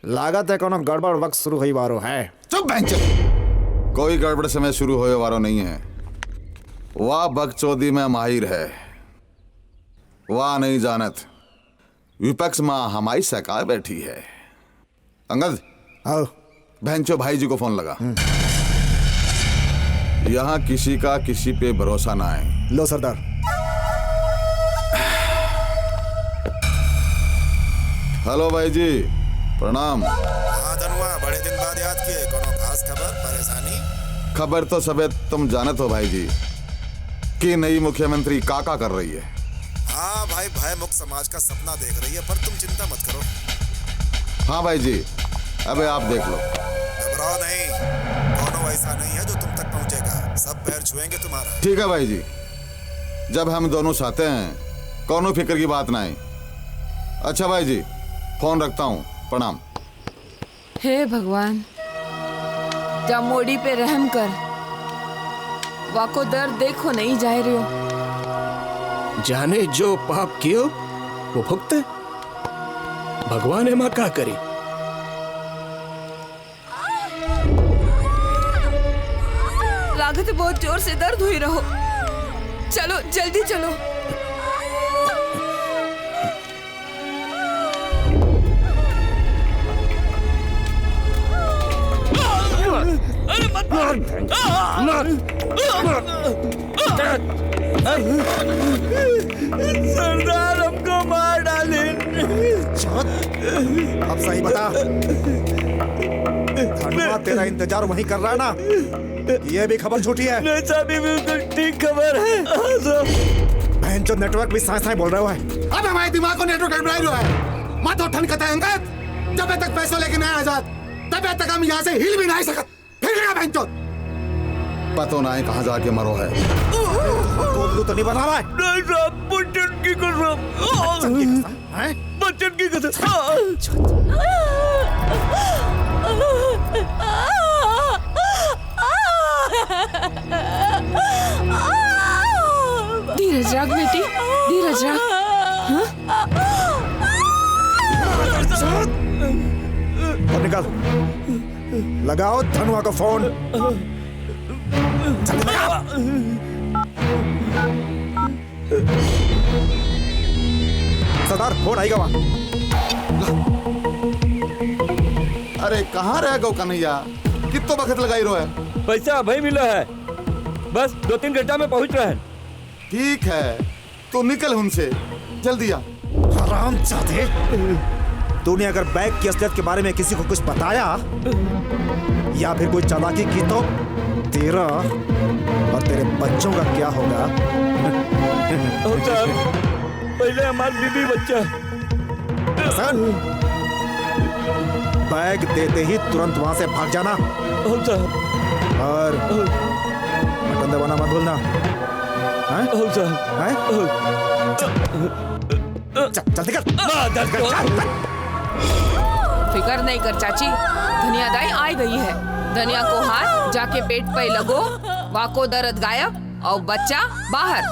लागत है कोनो गड़बड़ वक्त शुरू हुई वारो है। चुप भैंचोद, कोई गड़बड़ समय शुरू होए वारो नहीं है। वाह बकचोदी में माहिर है, वाह नहीं जानत विपक्ष में हमारी सरकार बैठी है। अंगद, आओ भैंचो भाई जी को फोन लगा। यहाँ किसी का किसी पे भरोसा ना है। लो सरदार। हेलो भाई जी, प्रणाम। हाँ धनुआ, बड़े दिन बाद याद किए। कोनो खास खबर, परेशानी? खबर तो सबे तुम जानत हो भाई जी कि नई मुख्यमंत्री काका कर रही है। हाँ भाई, भय मुक्त समाज का सपना देख रही है, पर तुम चिंता मत करो। हाँ भाई जी, अबे आप देख लो। घबराओ नहीं, कोनो ऐसा नहीं है जो तुम तक पहुंचेगा। सब पैर छुएंगे तुम्हारा। ठीक है भाई जी, जब हम दोनों साथ हैं कोनो फिक्र की बात ना है। अच्छा भाई जी, फोन रखता हूँ, प्रणाम। हे भगवान, जा मोड़ी पे रहम कर, वाको दर्द देखो नहीं जाए रहे हो। जाने जो पाप कियो वो भुगते, भगवान माँ क्या करी। लागत बहुत जोर से दर्द हुई रहो। चलो जल्दी चलो। अरे मत सरदार, हमको मार डाले। अब सही बता, धन्यवाद, तेरा इंतजार वहीं कर रहा है ना? ये भी खबर झूठी है? नहीं साहब, बिल्कुल ठीक खबर है। बहन जो नेटवर्क भी साए साए बोल रहे हो है। अब हमारे दिमाग को नेटवर्क बनाई रहा है। मत उठन कताएंगे, जब तक पैसों लेके नहीं आजाद तब तक हम यहाँ से हिल भी नहीं सकत। हिल गया बहन चोद, पतो ना है कहाँ जाके मरो है। तो नहीं बना रहा है? नहीं साहब, पुटन की कसम। बच्चन की कसम। धीरज रख बेटी, धीरज रख। अब निकाल, लगाओ धनुआ को फोन। जल्दी लगाओ। सरदार फोन आएगा वहां। अरे कहाँ रह गो कन्हैया, कितो वक्त लगाई रो है? पैसा भाई मिला है, बस 2-3 घंटा में पहुंच रहे हैं। ठीक है, तो निकल उनसे, जल्दी आ। हरामजादे, तूने अगर बैग की असलियत के बारे में किसी को कुछ बताया या फिर कोई चालाकी की तो तेरा और तेरे बच्चों का क्या होगा? पहले हमारी बीबी बच्चा। बैग देते ही तुरंत वहां से भाग जाना। और मटन दबाना मत भूलना। जल्दी कर। फिकर नहीं कर चाची, धनिया दाई आ गई है। धनिया को हाथ जाके पेट पे लगो, वाको दर्द गायब और बच्चा बाहर।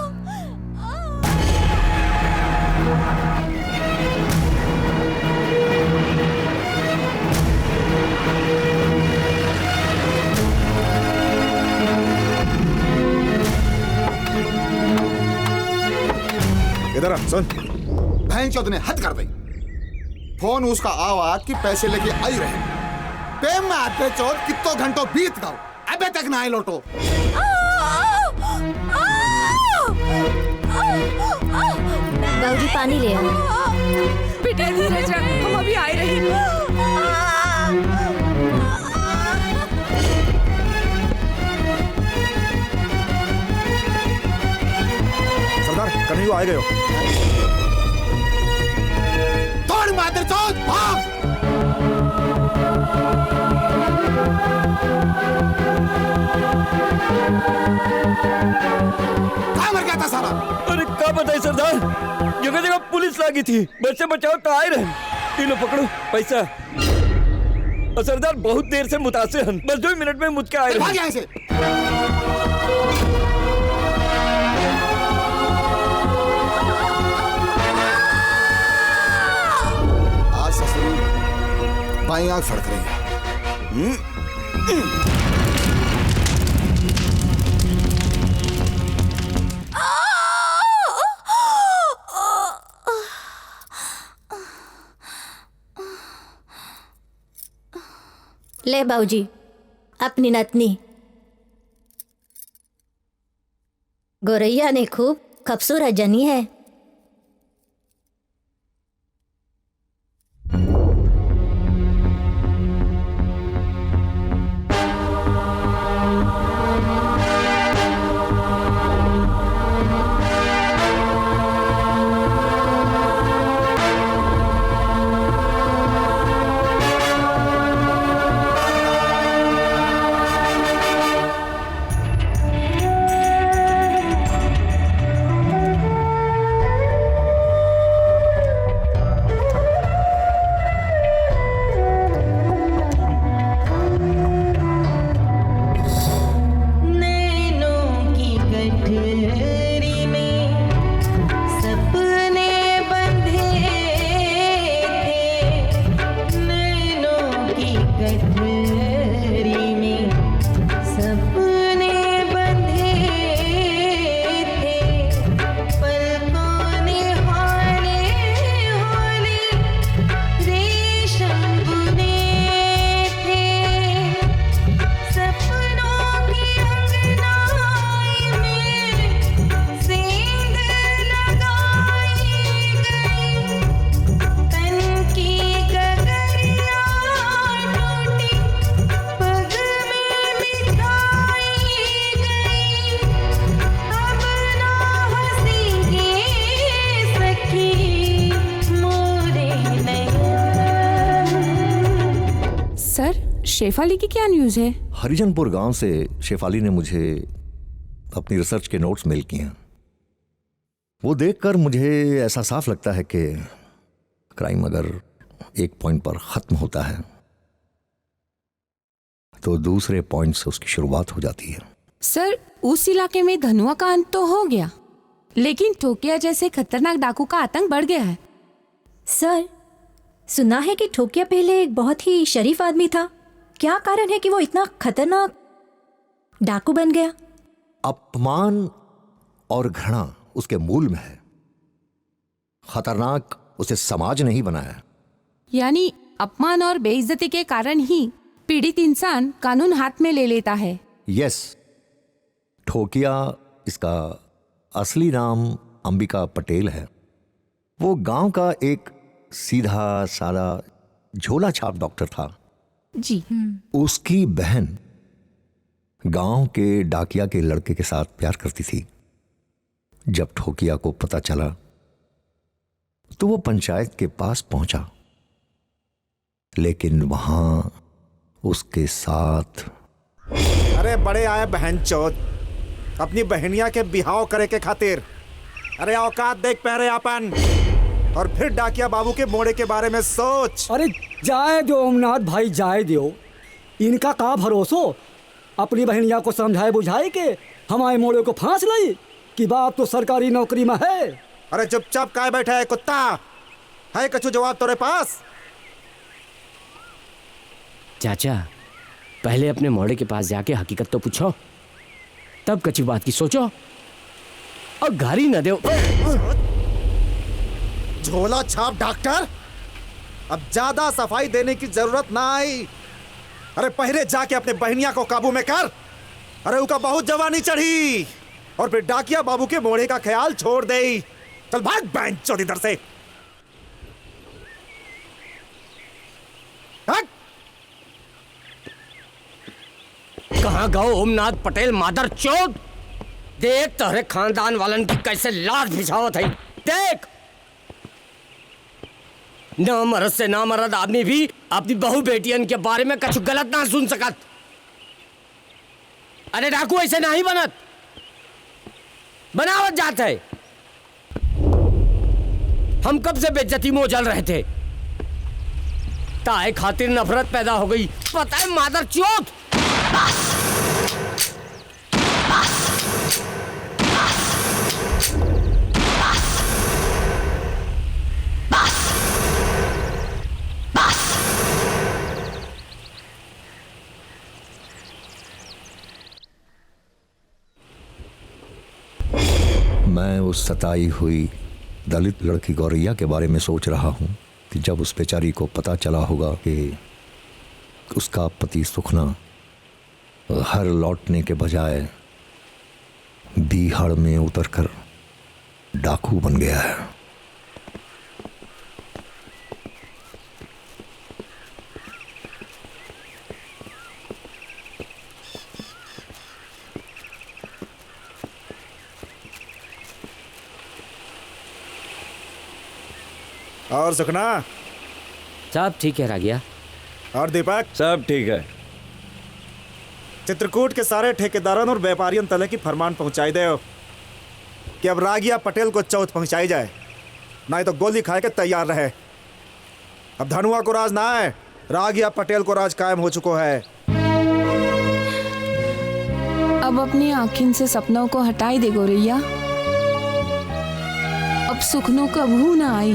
इधर आ, सुन। बहन चौथ ने हद कर दी। फोन उसका आवाज कि पैसे लेके आई रहे। पे में आते चौथ कितो घंटों बीत गए, अबे तक ना आए लौटो। बाबूजी पानी ले आओ। बेटा धीरज रख, हम अभी आ रहे हैं। सरदार कन्हैया आ गए हो। तोड़ मादर चौथ, भाग। कहाँ मर गया था सारा? अरे क्या बताए सरदार, जगह जगह पुलिस लगी थी, बच्चे बचाओ तो आए रहे। तीनों पकड़ो पैसा। और सरदार बहुत देर से मुतासिर हैं, बस 2 मिनट में मुझ के आए रहे। भाग यहाँ से। आज ससुर बाई आंख फड़क रही है। ले बाबूजी अपनी नतनी। गोरैया ने खूब खूबसूरत जनी है। शेफाली की क्या न्यूज़ है? हरिजनपुर गांव से शेफाली ने मुझे अपनी रिसर्च के नोट्स मेल किए हैं। वो देखकर मुझे ऐसा साफ लगता है कि क्राइम अगर एक पॉइंट पर खत्म होता है तो दूसरे पॉइंट से उसकी शुरुआत हो जाती है। सर, उस इलाके में धनुआ का अंत तो हो गया, लेकिन ठोकिया जैसे खतरनाक डाकू का आतंक बढ़ गया है। सर, सुना है कि ठोकिया पहले एक बहुत ही शरीफ आदमी था। क्या कारण है कि वो इतना खतरनाक डाकू बन गया? अपमान और घृणा उसके मूल में है। खतरनाक उसे समाज नहीं बनाया। यानी अपमान और बेइज्जती के कारण ही पीड़ित इंसान कानून हाथ में ले लेता है। यस, ठोकिया, इसका असली नाम अंबिका पटेल है। वो गांव का एक सीधा सादा झोला छाप डॉक्टर था जी। उसकी बहन गांव के डाकिया के लड़के के साथ प्यार करती थी। जब ठोकिया को पता चला तो वो पंचायत के पास पहुंचा, लेकिन वहां उसके साथ अरे बड़े आए बहन चोद, अपनी बहनिया के बिहाव करे के खातिर। अरे औकात देख पहरे अपन, और फिर डाकिया बाबू के मोड़े के बारे में सोच। अरे जाए दो ओमनाथ भाई, जाए दो। इनका का भरोसो अपनी बहनिया को समझाए बुझाए के हमारे मोड़े को फांस लाई कि बाप तो सरकारी नौकरी में है। अरे चुपचाप काय बैठा है कुत्ता? है कछु जवाब तेरे पास? चाचा, पहले अपने मोड़े के पास जाके हकीकत तो पूछो, तब कच्ची बात की सोचो और गाली न दो। झोला छाप डॉक्टर, अब ज्यादा सफाई देने की जरूरत ना आई। अरे पहले जाके अपने बहनिया को काबू में कर। अरे उसका बहुत जवानी चढ़ी, और फिर डाकिया बाबू के मोड़े का ख्याल छोड़ दे। चल भाग बहन चोद इधर से। कहाँ गओ ओमनाथ पटेल मादर चोद? देख तोहरे खानदान वालन की कैसे लाश बिछावत है। देख, ना मरद से ना मरद आदमी भी अपनी बहू बेटियन के बारे में कुछ गलत ना सुन सकत। अरे डाकू ऐसे नहीं बनत, बनावत जात है। हम कब से बेइज्जती में उजल रहे थे, ताए खातिर नफरत पैदा हो गई। पता है मादर चोद। मैं उस सताई हुई दलित लड़की गौरैया के बारे में सोच रहा हूं कि जब उस बेचारी को पता चला होगा कि उसका पति सुखना घर लौटने के बजाय बीहड़ में उतरकर डाकू बन गया है। और सुखना सब ठीक है रागिया। और दीपक सब ठीक है। चित्रकूट के सारे ठेकेदारों और व्यापारियों तले की फरमान पहुंचाई दे कि अब रागिया पटेल को चौथ पहुंचाई जाए, नहीं तो गोली खाए के तैयार रहे। अब धनुआ को राज ना है, रागिया पटेल को राज कायम हो चुको है। अब अपनी आँखिन से सपनों को हटाई दे गौरैया। अब सुखनों कभू ना आई,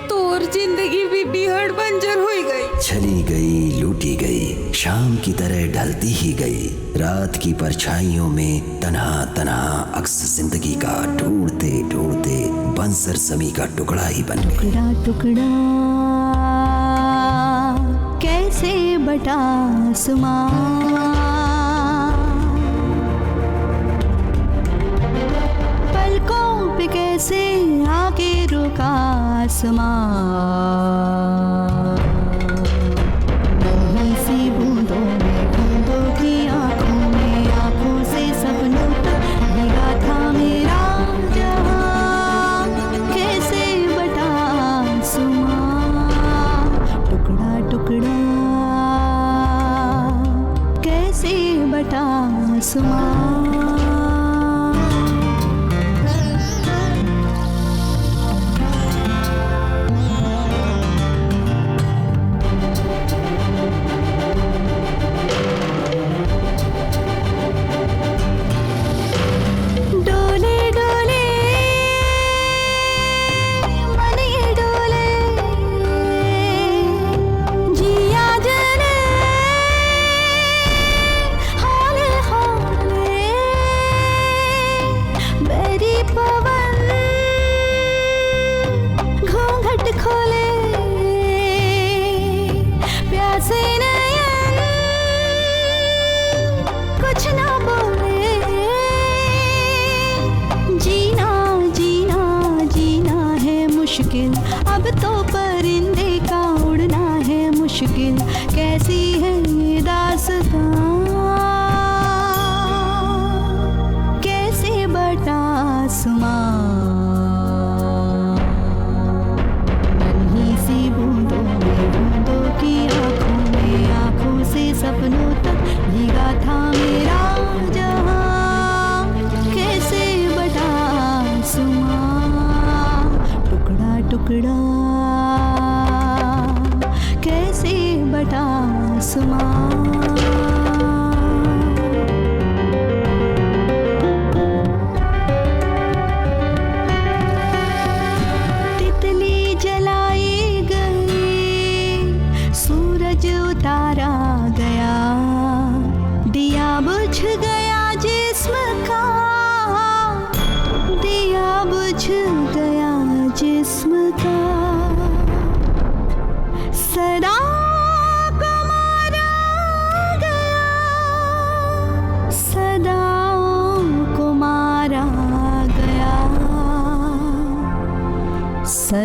तोर जिंदगी भी बिहड़ बंजर हो गई। चली गई, लूटी गई, शाम की तरह ढलती ही गई। रात की परछाइयों में तन्हा तन्हा अक्स जिंदगी का ढूंढते ढूंढते बंसर समी का टुकड़ा ही बन गई। टुकड़ा टुकड़ा कैसे बटा आसमां, पलकों पे कैसे आके रुका आसमां। नन्ही सी बूंदों में बूंदों की आंखों में, आंखों से सपनों तक भीगा था मेरा जहां। कैसे बटा आसमां, टुकड़ा टुकड़ा कैसे बटा आसमां।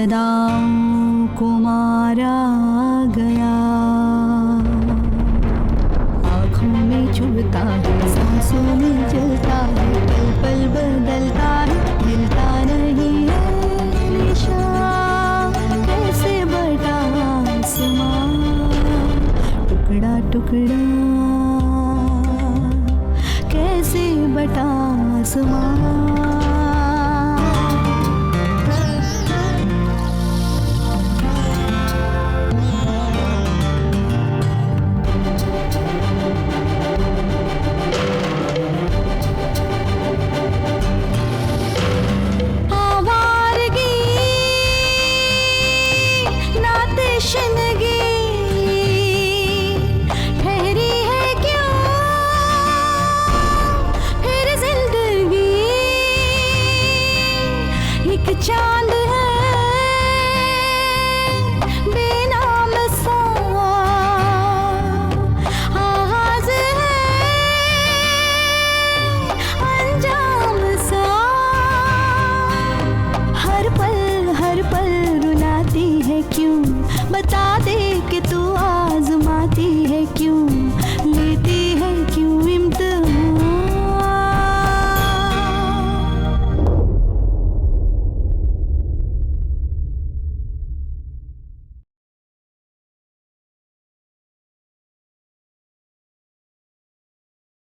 अदाओं को मारा गया, आँखों में चुभता है, सांसों में जलता है, पल पल बदलता है, मिलता नहीं है निशान। कैसे बटा आसमां टुकड़ा टुकड़ा, कैसे बटा आसमां। चांद है बेनाम सा, आगाज है अंजाम सा। हर पल रुलाती है क्यों, बता दे कि